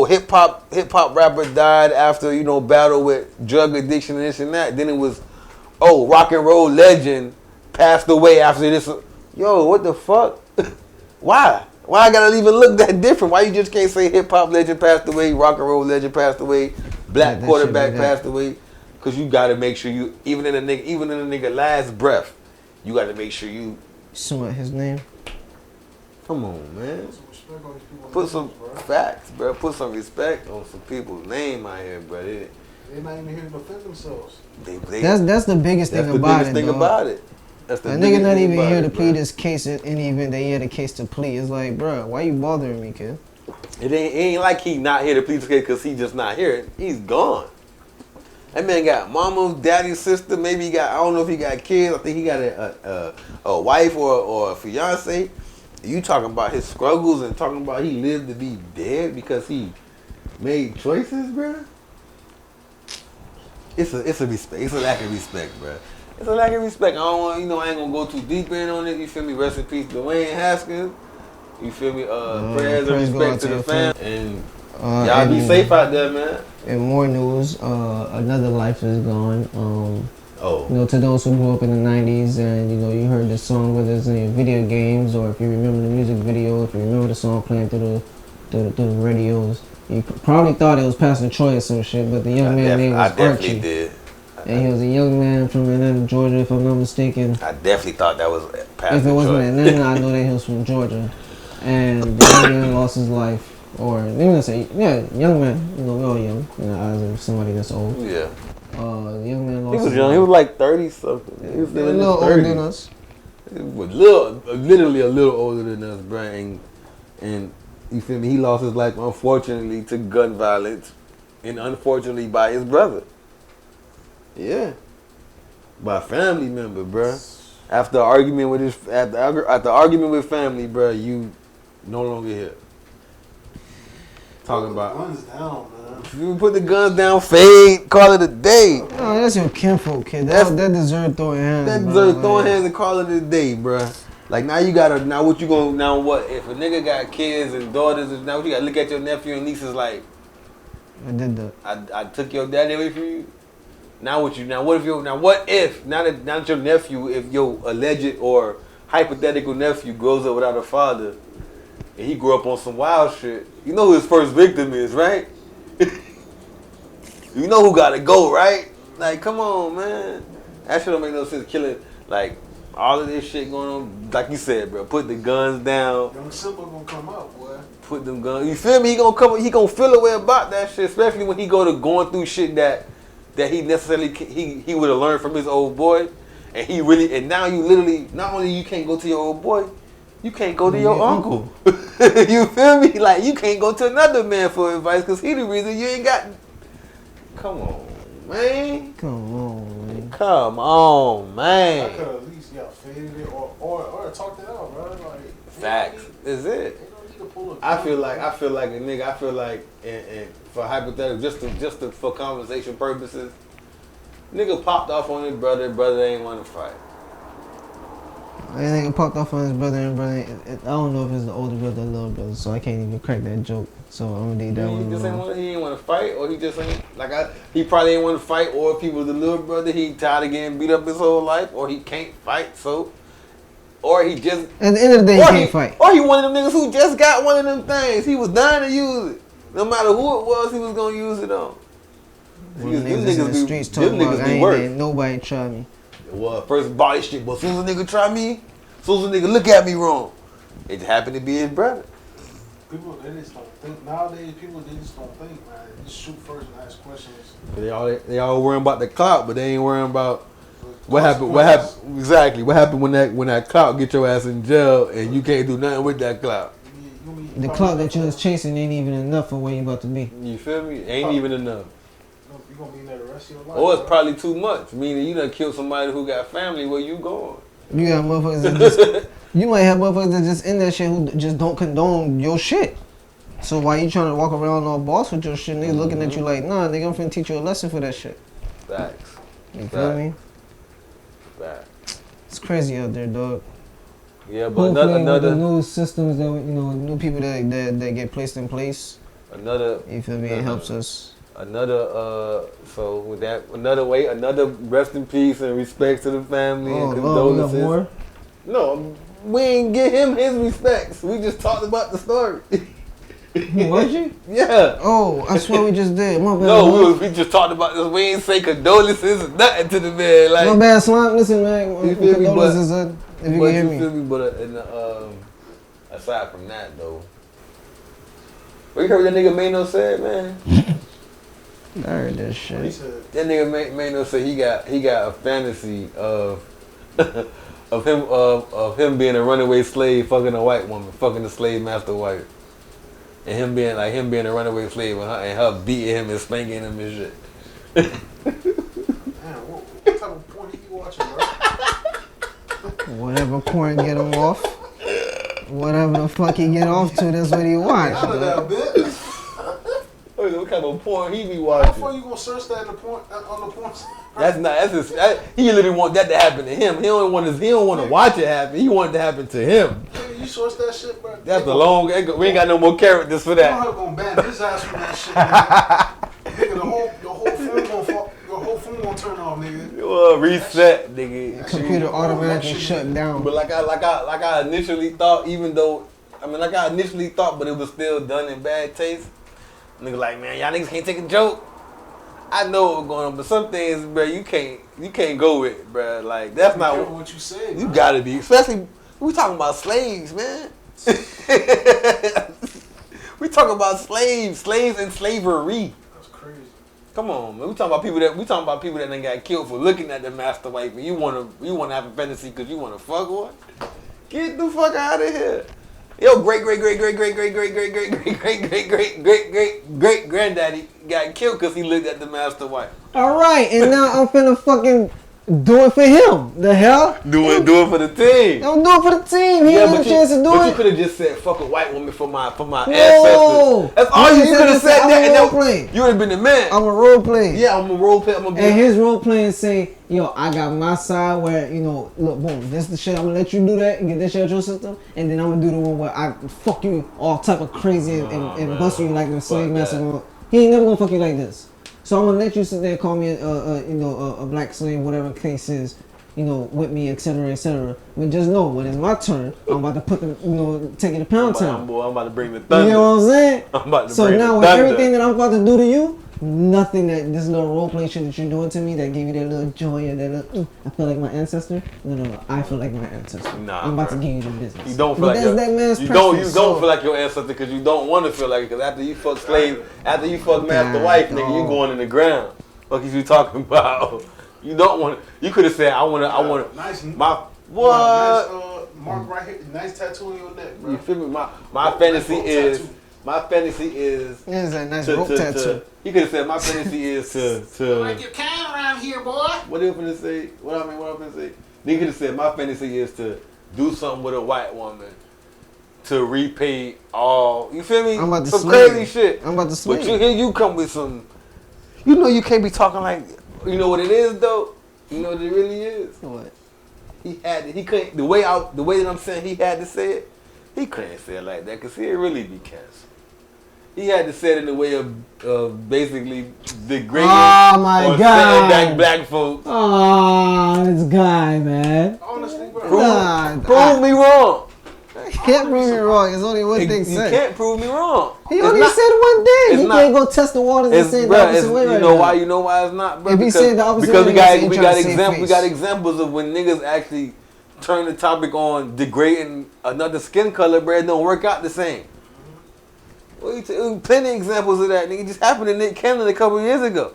hip hop rapper died after battle with drug addiction and this and that. Then it was rock and roll legend passed away after this. What the fuck? Why? Why I gotta even look that different? Why you just can't say hip hop legend passed away, rock and roll legend passed away, black quarterback passed away? Because you gotta make sure you even in a nigga last breath, you gotta make sure you Somewhat his name. Come on, man. Put some respect on these people's Put some names, bro. facts, bro. Put some respect on some people's name out here, bro. They're not even here to defend themselves. That's the biggest thing about it. That's the a biggest nigga not thing even about here it, to bro. plead his case in any event that he had a case to plead. It's like, bro, why you bothering me, kid? It ain't like he not here to plead his case because he just not here. He's gone. That man got mama, daddy, sister. Maybe he got, I don't know if he got kids. I think he got a wife or a fiance. You talking about his struggles and talking about he lived to be dead because he made choices, bro? It's a respect. It's a lack of respect, bro. It's a lack of respect. I don't want, I ain't gonna go too deep in on it. You feel me? Rest in peace, Dwayne Haskins. You feel me? Prayers and respect to the family. And y'all be safe out there, man. In more news, another life is gone. To those who grew up in the 90s and, you heard the song, whether it's in your video games or if you remember the music video, if you remember the song playing through the radios, you probably thought it was Pastor Troy or some shit, but the young man name was I definitely Archie. did. And he was a young man from Atlanta, Georgia, if I'm not mistaken. I definitely thought that was Pastor If it wasn't Troy. Atlanta, I know that he was from Georgia. And the young man lost his life. Or, let me say, young man. We're all young in the eyes of somebody that's old. Yeah. The young man lost He was his young. life. He was like 30-something. He was A little older than us. He was literally a little older than us, bro. And you feel me? He lost his life, unfortunately, to gun violence. And unfortunately, by his brother. Yeah. By a family member, bro. After argument with after argument with family, bro, you no longer here. Talking about guns down, man. you put the guns down, fade, call it a day. No, that's your kinfolk, kid. That deserves throwing hands. That bro. deserves throwing hands and call it a day, bro. Like now you gotta what if a nigga got kids and daughters, now what you gotta look at your nephew and nieces like I did that. I took your daddy away from you. Now what if that your nephew, if your alleged or hypothetical nephew grows up without a father and he grew up on some wild shit, you know who his first victim is, right? You know who gotta go, right? Like, come on, man. That shit don't make no sense. Killing, like, all of this shit going on. Like you said, bro, put the guns down. Young Simba gonna come out, boy. Put them guns. You feel me? He gonna feel a way about that shit, especially when he going through shit that he necessarily he would have learned from his old boy, and now you literally not only you can't go to your old boy, you can't go to your uncle. You feel me? Like you can't go to another man for advice because he the reason you ain't got. Come on, man. Come on, man. Come on, I man. could at least faded it or talked it out, bro. Like Facts is it. Ain't no need to pull a I gun. feel like a nigga. I feel like, and for hypothetical, just to, for conversation purposes, nigga popped off on his brother. Brother ain't want to fight. That nigga popped off on his brother and brother. I don't know if it's the older brother or little brother, so I can't even crack that joke. So I'm gonna leave that one alone. He ain't want to fight, or he just ain't he probably ain't want to fight, or if he was the little brother, he tired of getting beat up his whole life, or he can't fight, so. Or he just. At the end of the day, he can't fight. Or he one of them niggas who just got one of them things. He was dying to use it. No matter who it was, he was gonna use it on. Them niggas in the streets talking about I ain't letting nobody try me. Well, first body shit, but as soon as a nigga try me, as soon as a nigga look at me wrong, it happened to be his brother. People, they just don't think. Nowadays, people, they just don't think, man. They just shoot first and ask questions. They all worrying about the clout, but they ain't worrying about what happened exactly. What happened when that clout get your ass in jail and you can't do nothing with that clout. The clout that you was chasing ain't even enough for where you about to be. You feel me? Ain't even enough. You gonna be in there the rest of your life. Or it's probably too much. Meaning you done killed somebody who got family. Where you going? You got motherfuckers that just, you might have motherfuckers that just in that shit who just don't condone your shit. So why you trying to walk around all boss with your shit? Niggas looking at you like, nah, nigga, I'm finna teach you a lesson for that shit. Facts. You feel me? Facts. It's crazy out there, dog. Yeah, but hopefully with the new systems that new people that get placed in place. You feel me? It helps us. Another rest in peace and respect to the family and condolences. We got more? No, we ain't get him his respects. We just talked about the story. Was you? Yeah. Oh, I swear we just did. My bad. No, we just talked about this. We ain't say condolences or nothing to the man. Like, my bad, Slime. Listen, man. You feel me? Condolences, if you can hear me. You feel me? But aside from that though, what you heard that nigga MAINO said, man? I heard that What he shit. said? That nigga MAINO said he got a fantasy of of him being a runaway slave, fucking a white woman, fucking the slave master wife, and him being a runaway slave and her beating him and spanking him and shit. Damn, what type of porn he watching, bro? Whatever porn get him off. Whatever the fuck he get off to, that's what he watch. Out of that bit. What kind of porn he be How watching? far you gonna search that in the porn on the porn? He literally want that to happen to him. He don't want to watch it happen. He want it to happen to him. Nigga, you search that shit, bro. That's the long. We ain't got no more characters for You that. know how gonna ban his ass from that shit, nigga. Nigga, your whole phone gonna turn off, nigga. Reset, nigga. Computer automatically shut down. But like I initially thought, but it was still done in bad taste. Nigga, like, man, y'all niggas can't take a joke. I know what was going on, but some things, bro, you can't go with, bro. Like that's not what you say. You gotta be, especially we talking about slaves, man. We talking about slaves and slavery. That's crazy. Come on, man. We talking about people that done got killed for looking at the master wife, and you wanna have a fantasy because you wanna fuck one. Get the fuck out of here. Yo, great granddaddy got killed because he looked at the master wife. All right, and now I'm finna fucking do it for him. The hell? Do it for the team. I'm doing it for the team. He ain't got a chance to do but it. you could have just said fuck a white woman for my No. ancestors. That's all you could have said. I'm That, a and role that play. you would have been the man. I'm a role play. Yeah, I'm a role play. I'm a And his role playing say, yo, I got my side where, you know, look, boom, this the shit, I'm gonna let you do that and get that shit out your system, and then I'm gonna do the one where I fuck you all type of crazy and bust you like the slave master. He ain't never gonna fuck you like this. So I'm gonna let you sit there and call me a black slave, whatever the case is, you know, with me, etc., etc. But just know, when it's my turn, I'm about to put the, you know, take it to pound town. I'm about to bring the thunder. You know what I'm saying? I'm about to so bring now the with thunder. everything that I'm about to do to you, nothing that this little role play shit that you're doing to me that gave you that little joy and that little, I feel like my ancestor. No, I feel like my ancestor. Nah, I'm about bro. to give you the business. You don't feel but like that's that man's you preference, don't feel like your ancestor because you don't want to feel like it. Because after you fuck slave, after you fuck master wife, nigga, you going in the ground. What is you talking about? You don't want. You could have said, I want Nice. my what? Nice mark right here. Nice tattoo on your neck, bro. You feel me? My fantasy is. My fantasy is. Yeah, it's a nice rope tattoo. You could have said my fantasy is to. Like your kind around here, boy. What are you finna say? What I'm finna say? You could have said my fantasy is to do something with a white woman to repay all. You feel me? I'm about to some slay. crazy shit. I'm about to slay. But you come with some. You know you can't be talking like. You know what it is though. You know what it really is. What? He couldn't. The way that I'm saying he had to say it. He couldn't say it like that because he'd really be canceled. He had to say it in the way of basically degrading or setting back black folks. Oh, this guy, man. Honestly, bro. Prove me wrong. Can't prove me wrong. There's only one thing You said. can't prove me wrong. He only said one thing. He can't go test the waters and say the opposite way right now. You know why it's not, bro? If he said the opposite because way, we got examples of when niggas actually turn the topic on degrading another skin color, bro. It don't work out the same. Well, plenty of examples of that. Nigga, it just happened to Nick Cannon a couple years ago.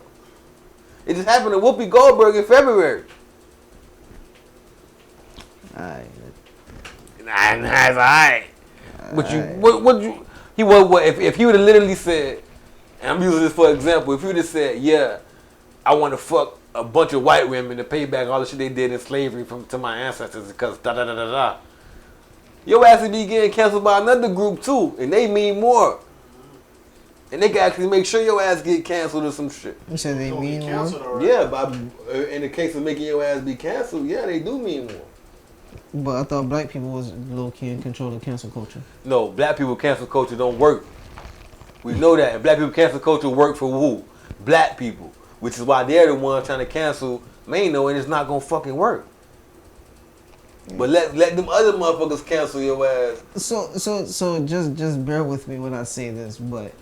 It just happened to Whoopi Goldberg in February. Alright. Nah, it's alright. But if he would have literally said, and I'm using this for example, if he would have said, yeah, I want to fuck a bunch of white women to pay back all the shit they did in slavery to my ancestors because da-da-da-da-da. Your ass would be getting canceled by another group too, and they mean more. And they can actually make sure your ass get canceled or some shit. You said they mean more? Yeah, but in the case of making your ass be canceled, yeah, they do mean more. But I thought black people was low-key in control of cancel culture. No, black people cancel culture don't work. We know that. And black people cancel culture work for who? Black people. Which is why they're the ones trying to cancel MAINO, and it's not gonna fucking work. But let them other motherfuckers cancel your ass. So just bear with me when I say this, but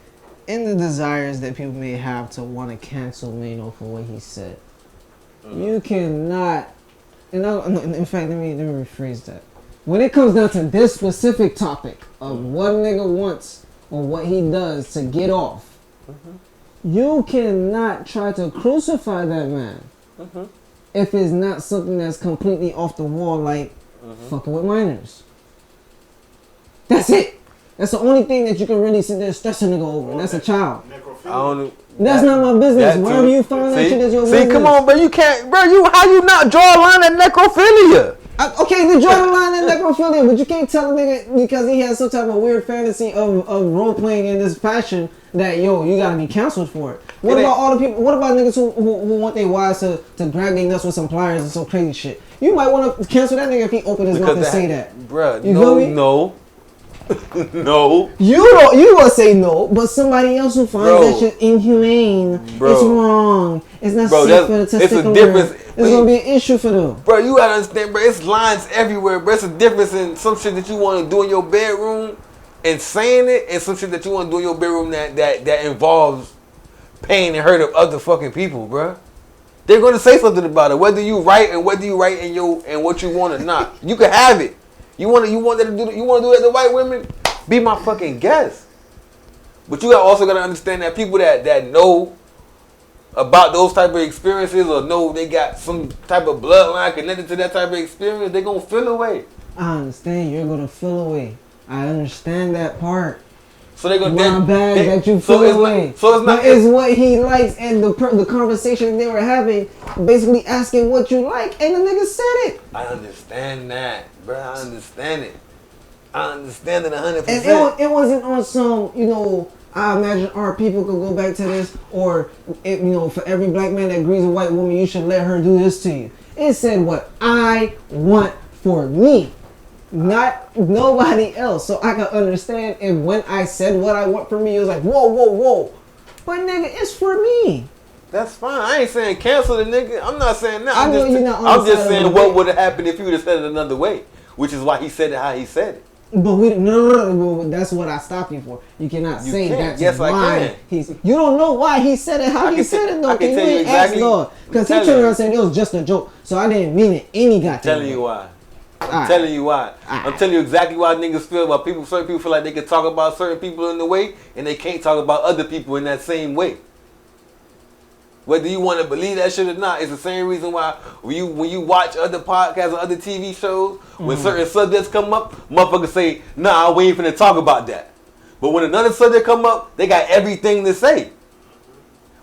in the desires that people may have to want to cancel MAINO for what he said, you cannot. In fact, let me rephrase that. when it comes down to this specific topic of what a nigga wants or what he does to get off, you cannot try to crucify that man if it's not something that's completely off the wall, like fucking with minors. That's it. That's the only thing that you can really sit there stress a nigga over, and that's a child. I don't. That's not my business. Wherever you find that shit is your business. See, come on, bro. You can't, bro. How you not draw a line at necrophilia? Okay, they draw the line at necrophilia, but you can't tell a nigga because he has some type of weird fantasy of role playing in this fashion that you gotta be canceled for it. What about all the people? What about niggas who want their wives to grab their nuts with some pliers and some crazy shit? You might want to cancel that nigga if he open his mouth and say that, bro. You feel me? No. No. You gonna say no, but somebody else who finds that shit inhumane, it's wrong, it's not safe for the testicular. It's a difference. It's gonna be an issue for them. Bro, you gotta understand, bro, it's lines everywhere, bro. It's a difference in some shit that you wanna do in your bedroom and saying it, and some shit that you wanna do in your bedroom that involves pain and hurt of other fucking people, bro. They're gonna say something about it, whether you right and whether you right in what you want or not. You can have it. You want to do that to white women? Be my fucking guest. But you also gotta understand that people that know about those type of experiences or know they got some type of bloodline connected to that type of experience, they gonna feel away. I understand you're gonna feel away. I understand that part. So they gonna that you feel away. But it's what he likes, and the conversation they were having, basically asking what you like, and the nigga said it. I understand that, bro. I understand it. I understand it 100%. And it wasn't on some, I imagine our people could go back to this, or for every black man that agrees with a white woman, you should let her do this to you. It said what I want for me. Not nobody else, so I can understand. And when I said what I want for me, it was like, whoa. But nigga, it's for me. That's fine. I ain't saying cancel the nigga. I'm not saying that. I'm just saying what would have happened if you would have said it another way, which is why he said it how he said it. But no, that's what I stopped you for. You cannot say that's why. I can. You don't know why he said it how he said it though. I can tell you exactly. Because he turned around saying it was just a joke, so I didn't mean it any goddamn. Telling you why. I'm telling you why. I'm telling you exactly why niggas feel about people. Certain people feel like they can talk about certain people in the way, and they can't talk about other people in that same way. Whether you want to believe that shit or not, it's the same reason why when you watch other podcasts or other TV shows, when certain subjects come up, motherfuckers say, "Nah, we ain't finna talk about that." But when another subject come up, they got everything to say.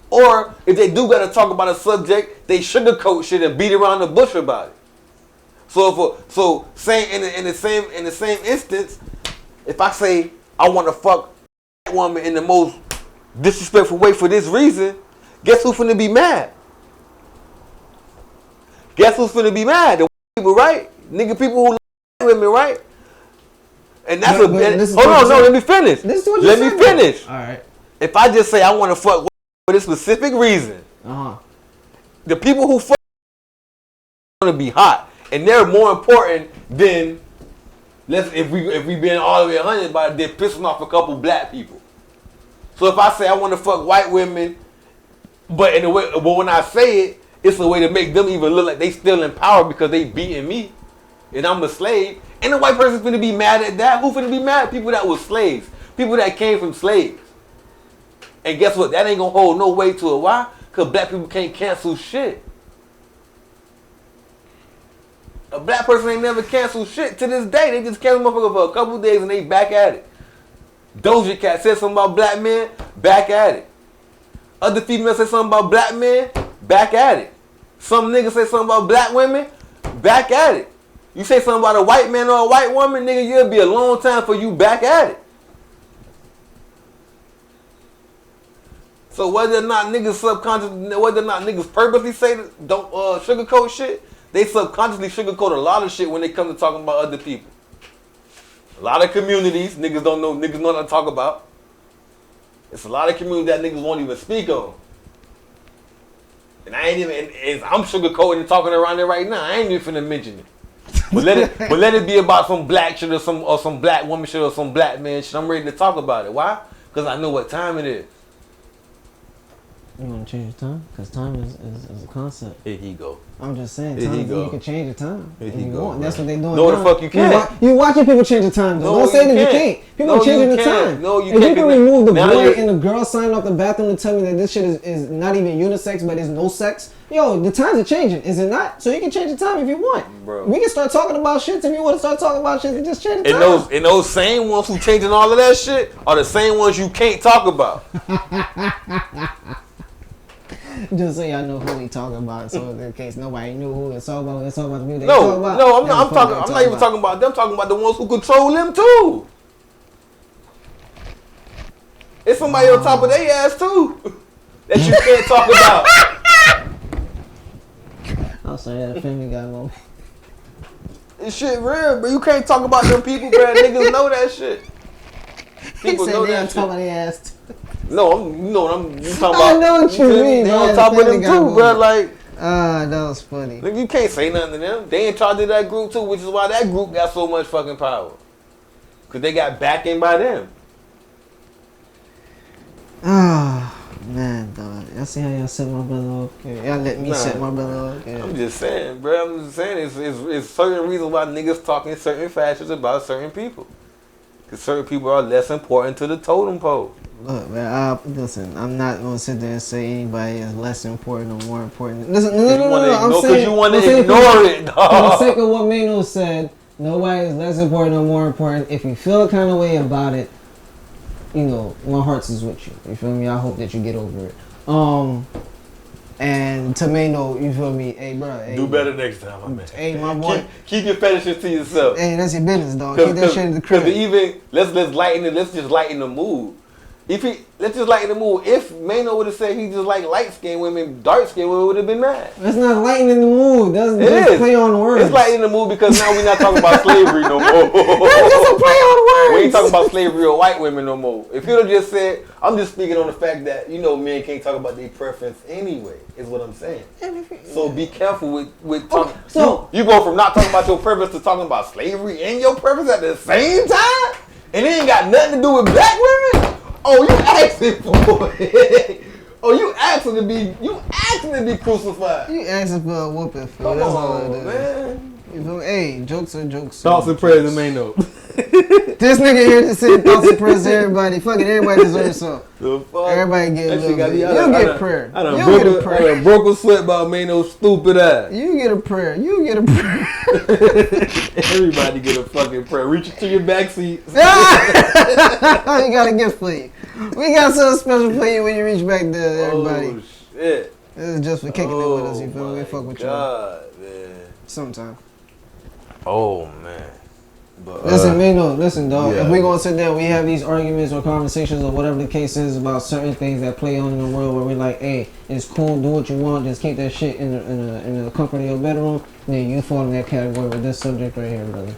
Or if they do gotta talk about a subject, they sugarcoat shit and beat around the bush about it. So saying in the same instance, if I say I want to fuck a woman in the most disrespectful way for this reason, guess who's finna be mad? Guess who's finna be mad? The people, right? Nigga, people who like women, right? And that's hold on, let me finish. Let me finish. All right. If I just say I want to fuck for this specific reason, the people who fuck gonna be hot. And they're more important than if we been all the way 100 by they're pissing off a couple black people. So if I say I want to fuck white women, but when I say it, it's a way to make them even look like they still in power because they beating me, and I'm a slave. And the white person's finna be mad at that. Who finna be mad? People that was slaves, people that came from slaves. And guess what? That ain't gonna hold no weight to it. Why? Because black people can't cancel shit. A black person ain't never canceled shit to this day. They just canceled motherfucker for a couple days and they back at it. Doja Cat said something about black men, back at it. Other females say something about black men, back at it. Some niggas say something about black women, back at it. You say something about a white man or a white woman, nigga, you'll be a long time for you back at it. So whether or not niggas purposely say don't sugarcoat shit, they subconsciously sugarcoat a lot of shit when they come to talking about other people. A lot of communities niggas know not to talk about. It's a lot of communities that niggas won't even speak on. And I'm sugarcoating and talking around it right now. I ain't even finna mention it. But let it be about some black shit or some black woman shit or some black man shit. I'm ready to talk about it. Why? Because I know what time it is. You want to change your time? Because time is a concept. Here he go. I'm just saying, Here he time, go. you can change your time. Here if he you go, want. bro. That's what they doing. No, the now. fuck you can't. You watching people change the time, though. No, Don't say that you can't. can't. People No, changing you the can't. time. No, you if can't. you can remove the Now boy you're- and the girl signing off the bathroom and tell me that this shit is not even unisex, but it's no sex. Yo, the times are changing, is it not? So you can change the time if you want. Bro. We can start talking about shit if you want to start talking about shit and just change the time. And those same ones who changing all of that shit are the same ones you can't talk about. Just so y'all know who we talking about, so in case nobody knew who it's all about. It's all about the music. No, I'm not even talking about them. I'm talking about the ones who control them too. It's somebody on top of their ass too that you can't talk about. I'm sorry, that Family Guy moment. This shit real, but you can't talk about them people, bro. Niggas know that shit. People know that shit. Top of their ass. No, you talking about. I know what you mean. They bro. on top of them too, bro. Like, that was funny. nigga, you can't say nothing to them. They in charge of that group too, which is why that group got so much fucking power. Cause they got backing by them. Man, dog. Y'all see how y'all set my brother off? Yeah, y'all let me set my brother off. Yeah. I'm just saying, bro. I'm just saying, it's certain reasons why niggas talking certain fashions about certain people. Cause certain people are less important to the totem pole. Look, man, listen, I'm not going to sit there and say anybody is less important or more important. Listen, no. I'm saying, because you want to ignore it, dog. For the sake of what MAINO said, nobody is less important or more important. If you feel a kind of way about it, you know, my heart is with you. You feel me? I hope that you get over it. And to MAINO, you feel me? Hey, bro. Hey, do better next time, my man. Hey, my boy. Keep your fetishes to yourself. Hey, that's your business, dog. Keep that shit in the crib. Let's just lighten the mood. Let's just lighten the mood. If MAINO would have said he just like light skinned women, dark skinned women would have been mad. That's not lightening the mood. That's just play on words. It's lightening the mood because now we're not talking about slavery no more. That's just a play on words. We ain't talking about slavery or white women no more. If you'd have just said, I'm just speaking on the fact that, you know, men can't talk about their preference anyway, is what I'm saying. So be careful with talking. So you go from not talking about your preference to talking about slavery and your preference at the same time? And it ain't got nothing to do with black women? Oh, you asking for it. Oh, you asking to be crucified. You asking for a whooping, Phil. Come That's on, all it is. man. You know, hey, jokes are jokes. Thoughts and prayers to MAINO. This nigga here just said thoughts and prayers to everybody. Fucking everybody deserves something. The fuck? Everybody get a little bit. You get a prayer. I done broke a sweat about MAINO's stupid ass. You get a prayer. You get a prayer. Everybody get a fucking prayer. Reach to your backseat. We got a gift for you. We got something special for you when you reach back there, everybody. Oh, shit. This is just for kicking it with us, you feel me? We fuck with you. God, man. Sometime. Oh, man. But, Listen, MAINO, listen, dog. yeah. If we gonna sit there, we have these arguments or conversations or whatever the case is about certain things that play on in the world where we're like, hey, it's cool, do what you want, just keep that shit in the comfort of your bedroom. Then you fall in that category with this subject right here, brother.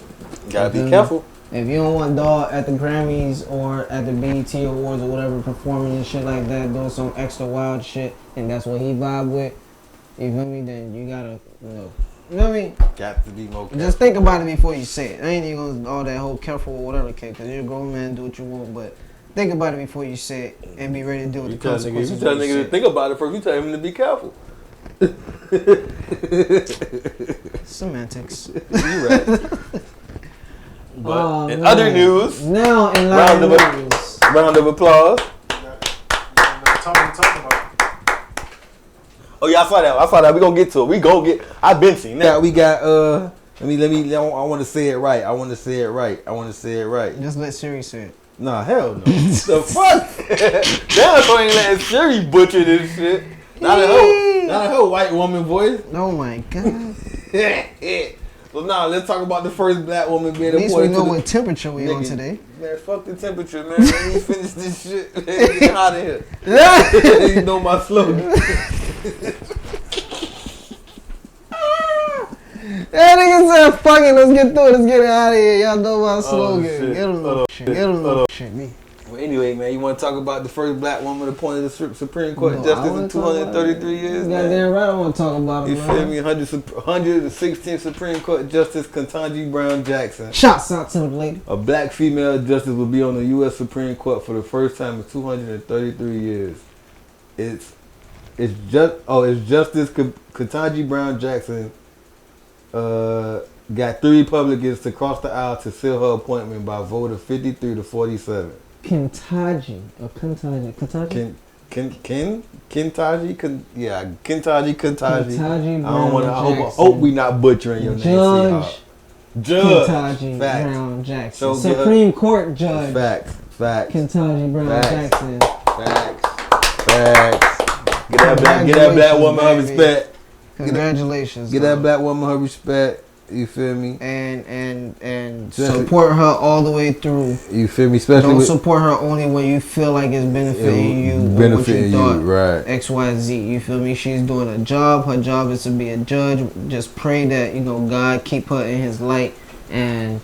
Gotta be careful. If you don't want dog at the Grammys or at the BET Awards or whatever performing and shit like that, doing some extra wild shit, and that's what he vibe with, you feel me? Then you gotta, you know what I mean? Got to be more careful. Just think about it before you say it. I ain't even gonna all that whole careful or whatever, kid, because you're a grown man, do what you want, but think about it before you say it and be ready to deal with the consequences. You tell nigga to think about it first, you tell him to be careful. Semantics. You right. But in other news, now in round of applause. Talk about. Oh yeah, I saw that. We gonna get to it. I've been seeing that. We got let me. I want to say it right. Just let Siri say it. Nah, hell no. The fuck? Damn, so ain't letting Siri butcher this shit. Not a whole white woman voice. Oh my god. So now let's talk about the first black woman being At least we appointed know to what temperature we on today. Man, fuck the temperature, man. Let me finish this shit. Man, get out of here. You know my slogan. That nigga said, fuck it, let's get through it, let's get it out of here. Y'all know my slogan. Shit. Get a little shit, me. Well, anyway, man, you want to talk about the first black woman appointed to the Supreme Court Justice in 233 years, man? Goddamn right, I want to talk about it, You feel me? 116th Supreme Court Justice KENTAJIBROWNJACKSON. Shots out to the lady. A black female justice will be on the U.S. Supreme Court for the first time in 233 years. It's It's Justice Ketanji Brown Jackson got 3 Republicans to cross the aisle to seal her appointment by vote of 53 to 47. Kentaji. Kentaji? Kentaji. I hope we not butchering your name. Judge Kentaji Brown Jackson. Supreme Court Judge. Facts. Kentaji Brown Jackson. Facts. Get that black woman her respect. Congratulations. Get that black woman her respect. You feel me? And support her all the way through. You feel me? Especially don't support her only when you feel like it's benefiting you. Benefiting you, right? XYZ. You feel me? She's doing a job. Her job is to be a judge. Just pray that God keep her in His light, and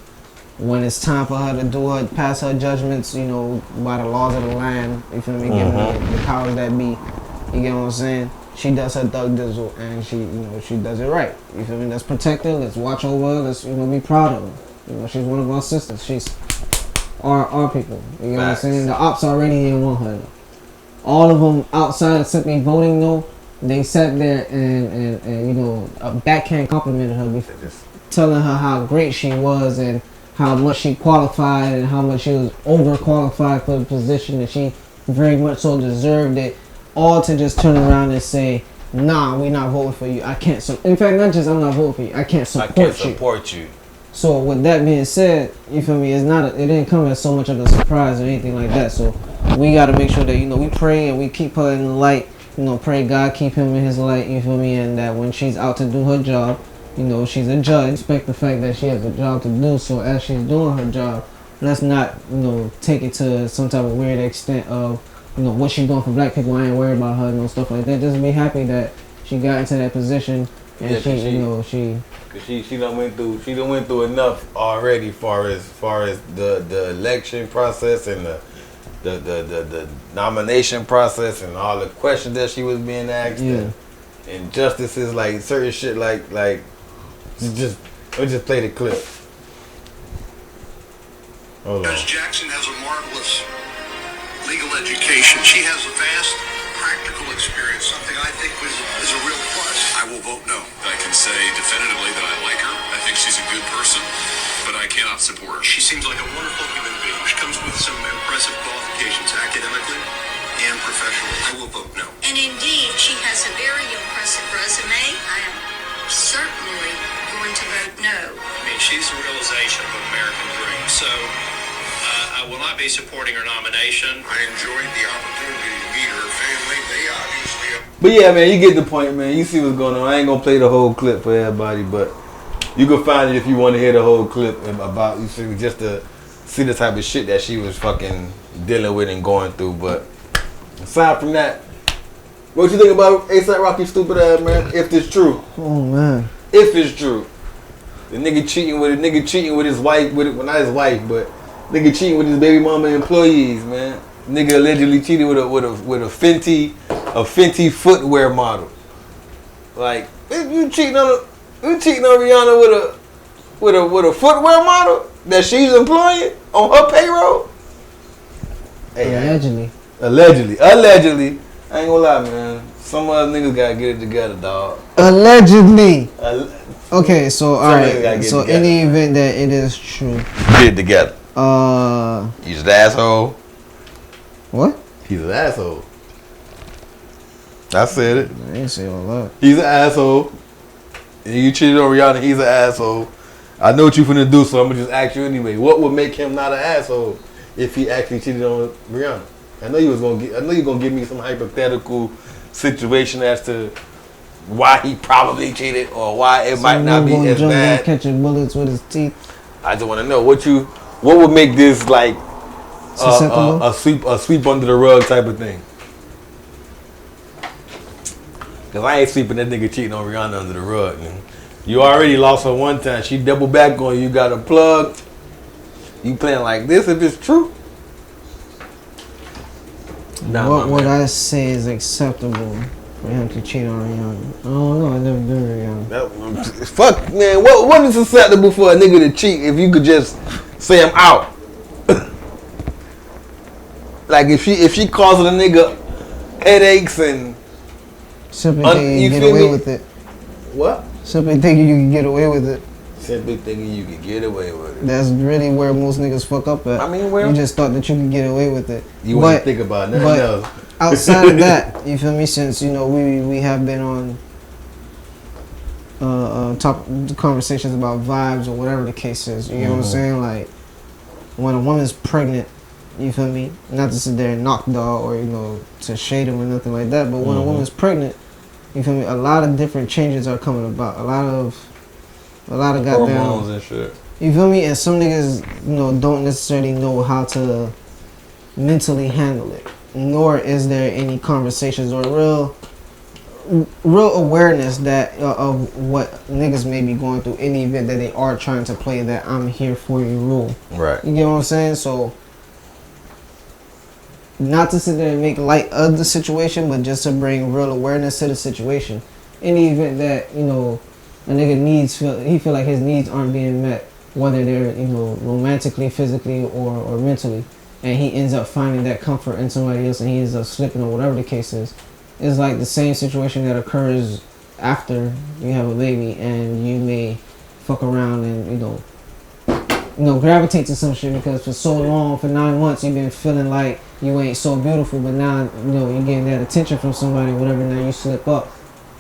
when it's time for her to pass her judgments, by the laws of the land. You feel me? Giving her the powers that be. You get what I'm saying? She does her thug dizzle, and she does it right. You feel me? Let's protect her. Let's watch over her. Let's be proud of her. She's one of our sisters. She's our people. You know what I'm saying? The ops already didn't want her. All of them outside simply voting no. They sat there and a backhand complimented her before, telling her how great she was and how much she qualified and how much she was overqualified for the position, and she very much so deserved it. All to just turn around and say, nah, we not voting for you. I can't in fact, not just I'm not voting for you. I can't support you. So with that being said, you feel me? It didn't come as so much of a surprise or anything like that. So we got to make sure that we pray and we keep her in the light. Pray God keep him in His light. You feel me? And that when she's out to do her job, she's a judge. Respect the fact that she has a job to do. So as she's doing her job, let's not take it to some type of weird extent of what she's doing for black people. I ain't worried about her, stuff like that. Just be happy that she got into that position, and she done went through enough already, far as the election process and the nomination process and all the questions that she was being asked, and justices like certain shit like let's just play the clip. Hold on. Judge Jackson has a marvelous legal education. She has a vast practical experience, something I think is a real plus. I will vote no. I can say definitively that I like her. I think she's a good person, but I cannot support her. She seems like a wonderful human being. She comes with some impressive qualifications academically and professionally. I will vote no. And indeed, she has a very impressive resume. I am certainly going to vote no. I mean, she's the realization of an American dream. So I will not be supporting her nomination. I enjoyed the opportunity to meet her family. They obviously... But yeah, man, you get the point, man. You see what's going on. I ain't gonna play the whole clip for everybody, but you can find it if you want to hear the whole clip about just to see the type of shit that she was fucking dealing with and going through. But aside from that, what you think about A$AP Rocky stupid ass, man? If it's true. Oh man. If it's true. The nigga cheating with his wife, well, not his wife, but nigga cheating with his baby mama employees, man. Nigga allegedly cheated with a Fenty footwear model. Like, you cheating on Rihanna with a footwear model that she's employing on her payroll? Hey, Allegedly. I ain't gonna lie, man. Some other niggas gotta get it together, dog. Allegedly. Okay, so alright. So in the event that it is true, get it together. He's an asshole. What? He's an asshole. I said it. I ain't say all that. He's an asshole. And you cheated on Rihanna, he's an asshole. I know what you finna do, so I'm gonna just ask you anyway. What would make him not an asshole if he actually cheated on Rihanna? I know you gonna give me some hypothetical situation as to why he probably cheated or why it might not be as bad. Catching bullets with his teeth. I just want to know what would make this like a sweep under the rug type of thing. Cause I ain't sweeping that nigga cheating on Rihanna under the rug. Man. You already lost her one time. She double back on you. Got her plugged. You playing like this if it's true? Nah, what would I say is acceptable for him to cheat on Rihanna? I don't know. I never did Rihanna. Fuck, man. What is acceptable for a nigga to cheat if you could just say I'm out? Like if she causing a nigga headaches and Simply thinking you get away with it. What? Simply thinking you can get away with it. Simply thinking you can get away with it. That's really where most niggas fuck up at. I mean, well, you just thought that you could get away with it. You want to think about nothing else. Outside of that, you feel me? Since you know we have been on conversations about vibes or whatever the case is. You know what I'm saying? Like when a woman's pregnant, you feel me? Not to sit there and knock dog or to shade him or nothing like that. But when a woman's pregnant, you feel me? A lot of different changes are coming about. A lot of goddamn hormones and shit. You feel me? And some niggas, don't necessarily know how to mentally handle it. Nor is there any conversations or real awareness that of what niggas may be going through in the event that they are trying to play that I'm here for you rule. Right. You get what I'm saying? So, not to sit there and make light of the situation, but just to bring real awareness to the situation. In the event that, a nigga he feel like his needs aren't being met, whether they're, romantically, physically, or mentally, and he ends up finding that comfort in somebody else and he ends up slipping or whatever the case is. It's like the same situation that occurs after you have a baby and you may fuck around and, gravitate to some shit because for so long, for 9 months, you've been feeling like you ain't so beautiful, but now, you're getting that attention from somebody, whatever, now you slip up.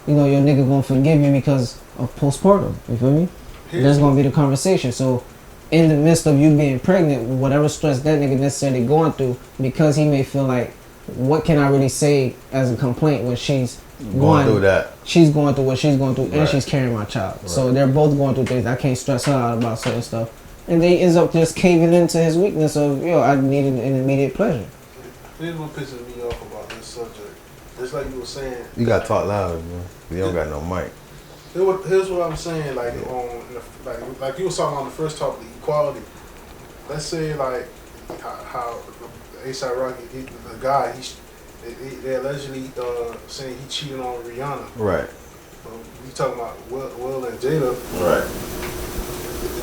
Your nigga gonna forgive you because of postpartum, you feel me? That's gonna be the conversation. So, in the midst of you being pregnant, whatever stress that nigga necessarily going through, because he may feel like, what can I really say as a complaint when she's going through that? She's going through what she's going through, and she's carrying my child. Right. So they're both going through things. I can't stress her out about certain stuff, and they ends up just caving into his weakness of, I need an immediate pleasure. Here's what pisses me off about this subject. Just like you were saying, you gotta talk louder, man. You don't got no mic. Here's what I'm saying. Like like you were talking on the first topic, equality. Let's say like how A$AP Rocky, the guy, they allegedly saying he cheated on Rihanna. Right. You talking about Will and Jada. Right.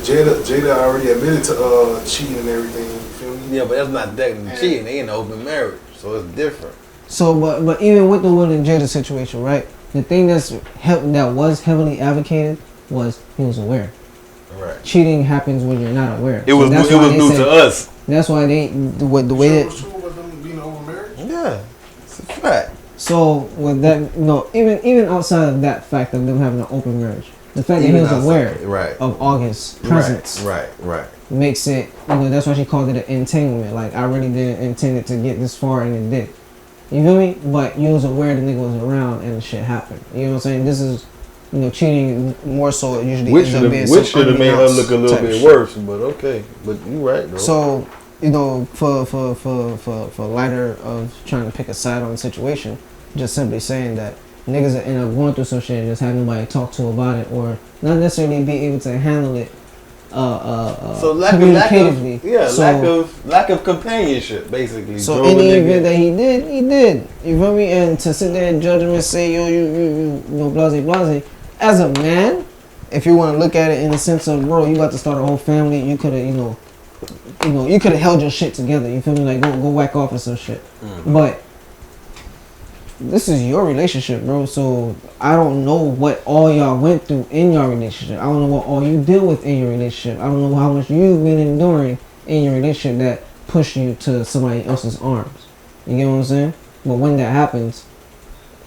Jada already admitted to cheating and everything. You feel me? Yeah, but that's not technically cheating. They in an open marriage, so it's different. So, but even with the Will and Jada situation, right? The thing that was heavily advocated was he was aware. Right. Cheating happens when you're not aware. It was new to us. That's why they the way that. True about them being over marriage? Yeah, it's a fact. So with that, even outside of that fact of them having an open marriage, the fact that he was aware of August's presence, right, makes it. That's why she called it an entanglement. Like I really didn't intend it to get this far, and it did. You feel me? But you was aware the nigga was around and the shit happened. You know what I'm saying? This is, cheating more so usually ends up being which should have made her look a little bit worse, but okay. But you right though. So, for lighter of trying to pick a side on the situation, just simply saying that niggas that end up going through some shit and just have nobody to talk to about it or not necessarily be able to handle it so communicatively. Lack of companionship, basically. So in the event that he did. You feel me? And to sit there and judge him and say, you blase. As a man, if you want to look at it in the sense of, bro, you got to start a whole family, you could have, you could have held your shit together. You feel me? Like go whack off or some shit. Mm-hmm. But this is your relationship, bro. So I don't know what all y'all went through in your relationship. I don't know what all you deal with in your relationship. I don't know how much you've been enduring in your relationship that pushed you to somebody else's arms. You get what I'm saying? But when that happens,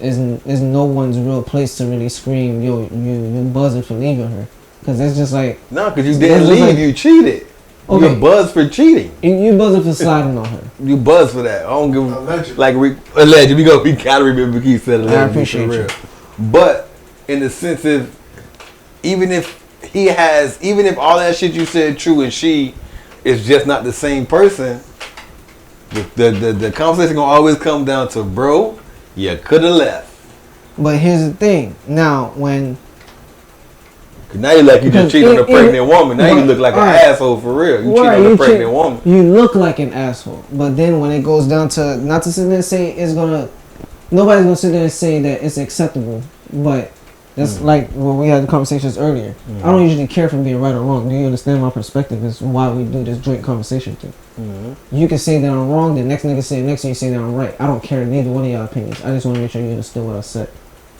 is no one's real place to really scream, yo, you buzzing for leaving her. Because it's just like... No, because you didn't leave, like, you cheated. Okay. You buzzed for cheating. You buzzing for sliding on her. You buzzed for that. I don't give allegedly. Alleged. We gotta remember he said allegedly. I appreciate you. But in the sense of even if all that shit you said true and she is just not the same person, the conversation gonna always come down to, bro, you could have left. But here's the thing. Now when now you like you just cheated on a pregnant woman. Now you look like an asshole for real. You cheat on a pregnant woman. You look like an asshole. But then when it goes down to, not to sit there and say nobody's gonna sit there and say that it's acceptable. But that's like when we had the conversations earlier. I don't usually care for being right or wrong. Do you understand my perspective? Is why we do this joint conversation thing. You can say that I'm wrong. The next nigga say next thing you say that I'm right. I don't care neither one of y'all opinions. I just want to make sure you understood what I said.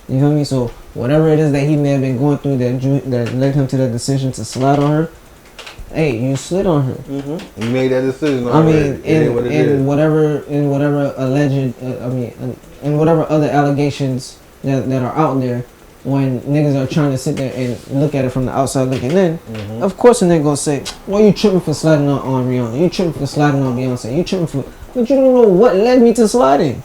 You feel me? So whatever it is that he may have been going through that led him to that decision to slide on her. Hey, you slid on her. Mm-hmm. You made that decision. I mean, in whatever alleged, in whatever other allegations that are out there, when niggas are trying to sit there and look at it from the outside looking in, of course a nigga gonna say, well, you tripping for sliding on Rihanna, you tripping for sliding on Beyonce, you tripping for, but you don't know what led me to sliding.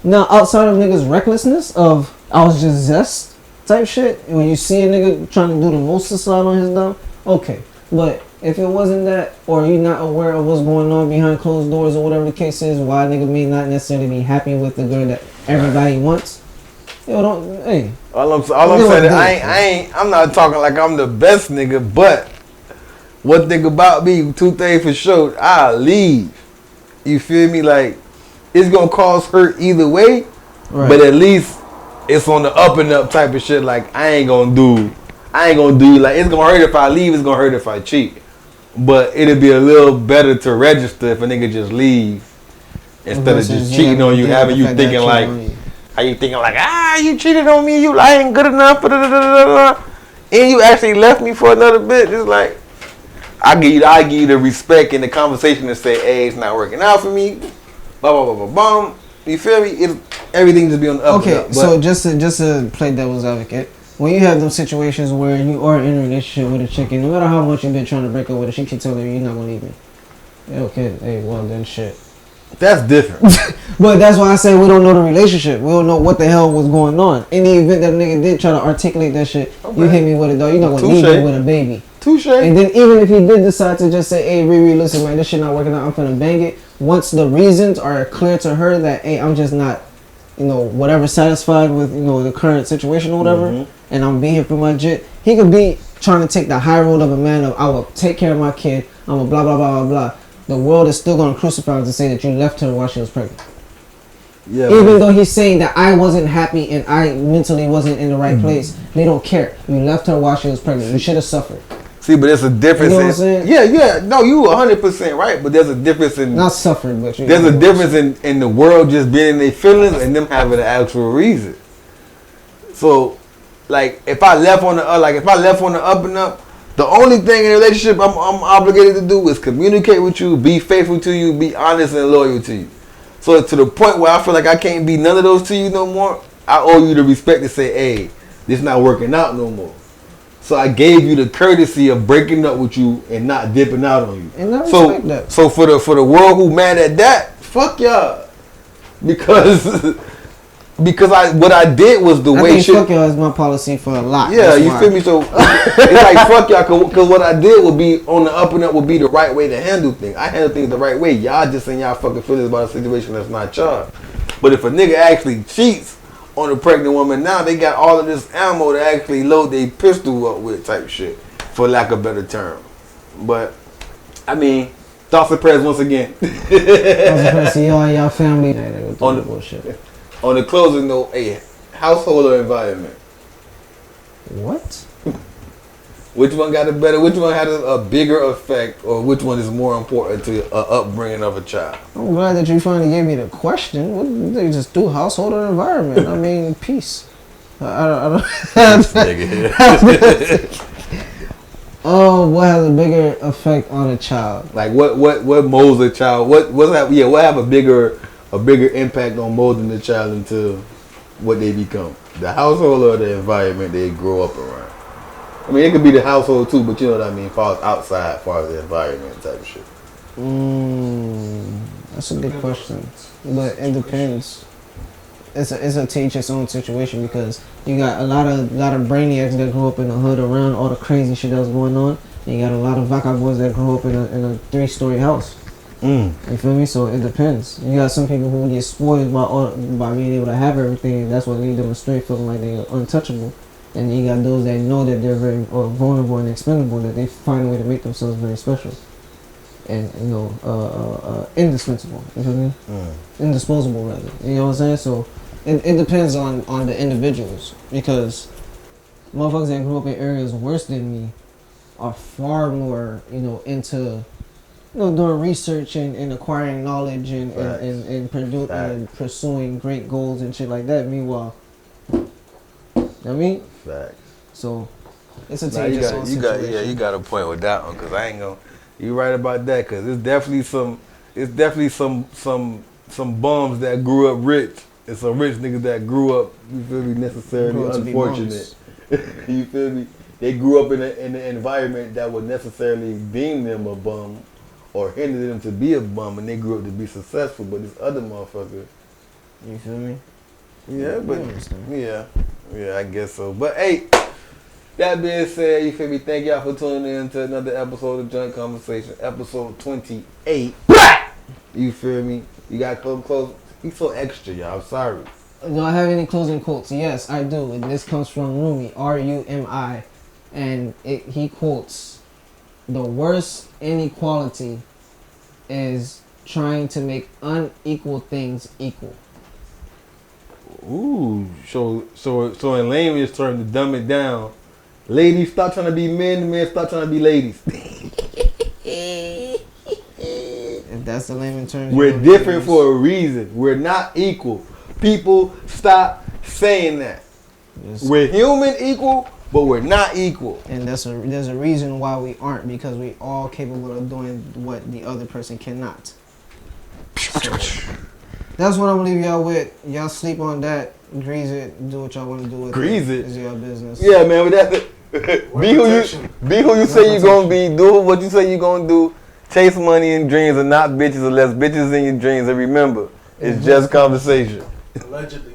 Now, outside of niggas' recklessness of, I was just zest type shit, when you see a nigga trying to do the most to slide on his dumb, okay. But if it wasn't that, or you're not aware of what's going on behind closed doors or whatever the case is, why a nigga may not necessarily be happy with the girl that everybody wants, yo, don't, hey. All I'm saying, I'm not talking like I'm the best nigga, but one thing about me, two things for sure, I'll leave. You feel me? Like, it's gonna cause hurt either way, but at least it's on the up and up type of shit. Like, I ain't gonna do like, it's gonna hurt if I leave, it's gonna hurt if I cheat. But it'll be a little better to register if a nigga just leave instead of just cheating on you, having you thinking like, how you thinking like, you cheated on me, you ain't good enough, and you actually left me for another bitch. It's like, I give you the respect and the conversation to say, hey, it's not working out for me, blah blah blah blah blah. You feel me? Everything just be on the up. Okay, and up. so just to play devil's advocate, when you have those situations where you are in a relationship with a chick, and no matter how much you've been trying to break up with her, she keeps telling you you're not gonna leave me. Yeah, okay, hey, well then shit. That's different. But that's why I say we don't know the relationship. We don't know what the hell was going on. In the event that a nigga did try to articulate that shit, you hit me with it though. You're not gonna leave me with a baby. Touche. And then even if he did decide to just say, hey, Riri, listen, man, this shit not working out, I'm finna bang it. Once the reasons are clear to her that, hey, I'm just not, whatever, satisfied with, the current situation or whatever, and I'm being here for my jit, he could be trying to take the high road of a man of, I will take care of my kid, I'm a blah, blah, blah, blah, blah. The world is still going to crucify him to say that you left her while she was pregnant. Yeah, even though he's saying that I wasn't happy and I mentally wasn't in the right place, they don't care. You left her while she was pregnant. You should have suffered. See, but there's a difference. You know what I'm saying? Yeah. No, you 100% right. But there's a difference in not suffering, but there's a difference in the world just being in their feelings and them having an actual reason. So, like, if I left on the up and up, the only thing in a relationship I'm obligated to do is communicate with you, be faithful to you, be honest and loyal to you. So to the point where I feel like I can't be none of those to you no more, I owe you the respect to say, hey, this not working out no more. So I gave you the courtesy of breaking up with you and not dipping out on you. And I respect that. So for the world who mad at that, fuck y'all. Because what I did was the way shit. Fuck y'all is my policy for a lot. Yeah, that's you feel me? So it's like fuck y'all, because what I did would be on the up and up would be the right way to handle things. I handle things the right way. Y'all just in y'all fucking feelings about a situation that's not y'all. But if a nigga actually cheats on a pregnant woman, now they got all of this ammo to actually load their pistol up with type shit, for lack of a better term. But I mean, thoughts and prayers once again. Thoughts and prayers to y'all and y'all family. On the bullshit. On the closing note, a household or environment? What? Which one got it better? Which one had a bigger effect, or which one is more important to upbringing of a child? I'm glad that you finally gave me the question. What they just do, household or environment? I mean, peace. I don't. Oh, what has a bigger effect on a child? Like what molds a child? What have a bigger impact on molding the child into what they become? The household or the environment they grow up around? I mean, it could be the household too, but you know what I mean, as far as outside, as far as the environment type of shit. That's a good question, but it depends. It's a to each its own situation, because you got a lot of brainiacs that grew up in the hood around all the crazy shit that was going on. And you got a lot of vagabonds that grew up in a 3-story house. You feel me? So it depends. You got some people who get spoiled by being able to have everything, and that's what leads them astray, feeling like they're untouchable. And you got those that know that they're very vulnerable and expendable, that they find a way to make themselves very special and indispensable. You feel me? Indisposable rather. You know what I'm saying? So it depends on the individuals, because motherfuckers that grew up in areas worse than me are far more into doing research and acquiring knowledge and pursuing great goals and shit like that. Meanwhile, know what I mean? Facts. So it's a Nah, you situation. you got a point with that one, cause I ain't gonna. You right about that, cause it's definitely some bums that grew up rich, and some rich niggas that grew up, you feel me, necessarily unfortunate. You feel me? They grew up in an environment that would necessarily deem them a bum or hinder them to be a bum, and they grew up to be successful. But this other motherfucker, You feel me? yeah, but yeah, I guess so. But hey, that being said, you feel me? Thank y'all for tuning in to another episode of Joint Conversation, episode 28. You feel me? You got close. He's so extra, y'all. I'm sorry. Do I have any closing quotes? Yes, I do. And this comes from Rumi, R-U-M-I. And he quotes, "The worst inequality is trying to make unequal things equal." Ooh, so in layman's terms, to dumb it down, ladies stop trying to be men, men stop trying to be ladies. If that's the layman terms. We're different for a reason. We're not equal. People stop saying that. Yes. We're human equal, but we're not equal. And there's a reason why we aren't, because we all capable of doing what the other person cannot. So, that's what I'm gonna leave y'all with. Y'all sleep on that, grease it, do what y'all want to do with Grease it? It's your business. Yeah, man, but that's be who you say you're gonna be. Do what you say you're gonna do. Chase money in dreams and not bitches, unless bitches in your dreams. And remember, it's just conversation. Allegedly.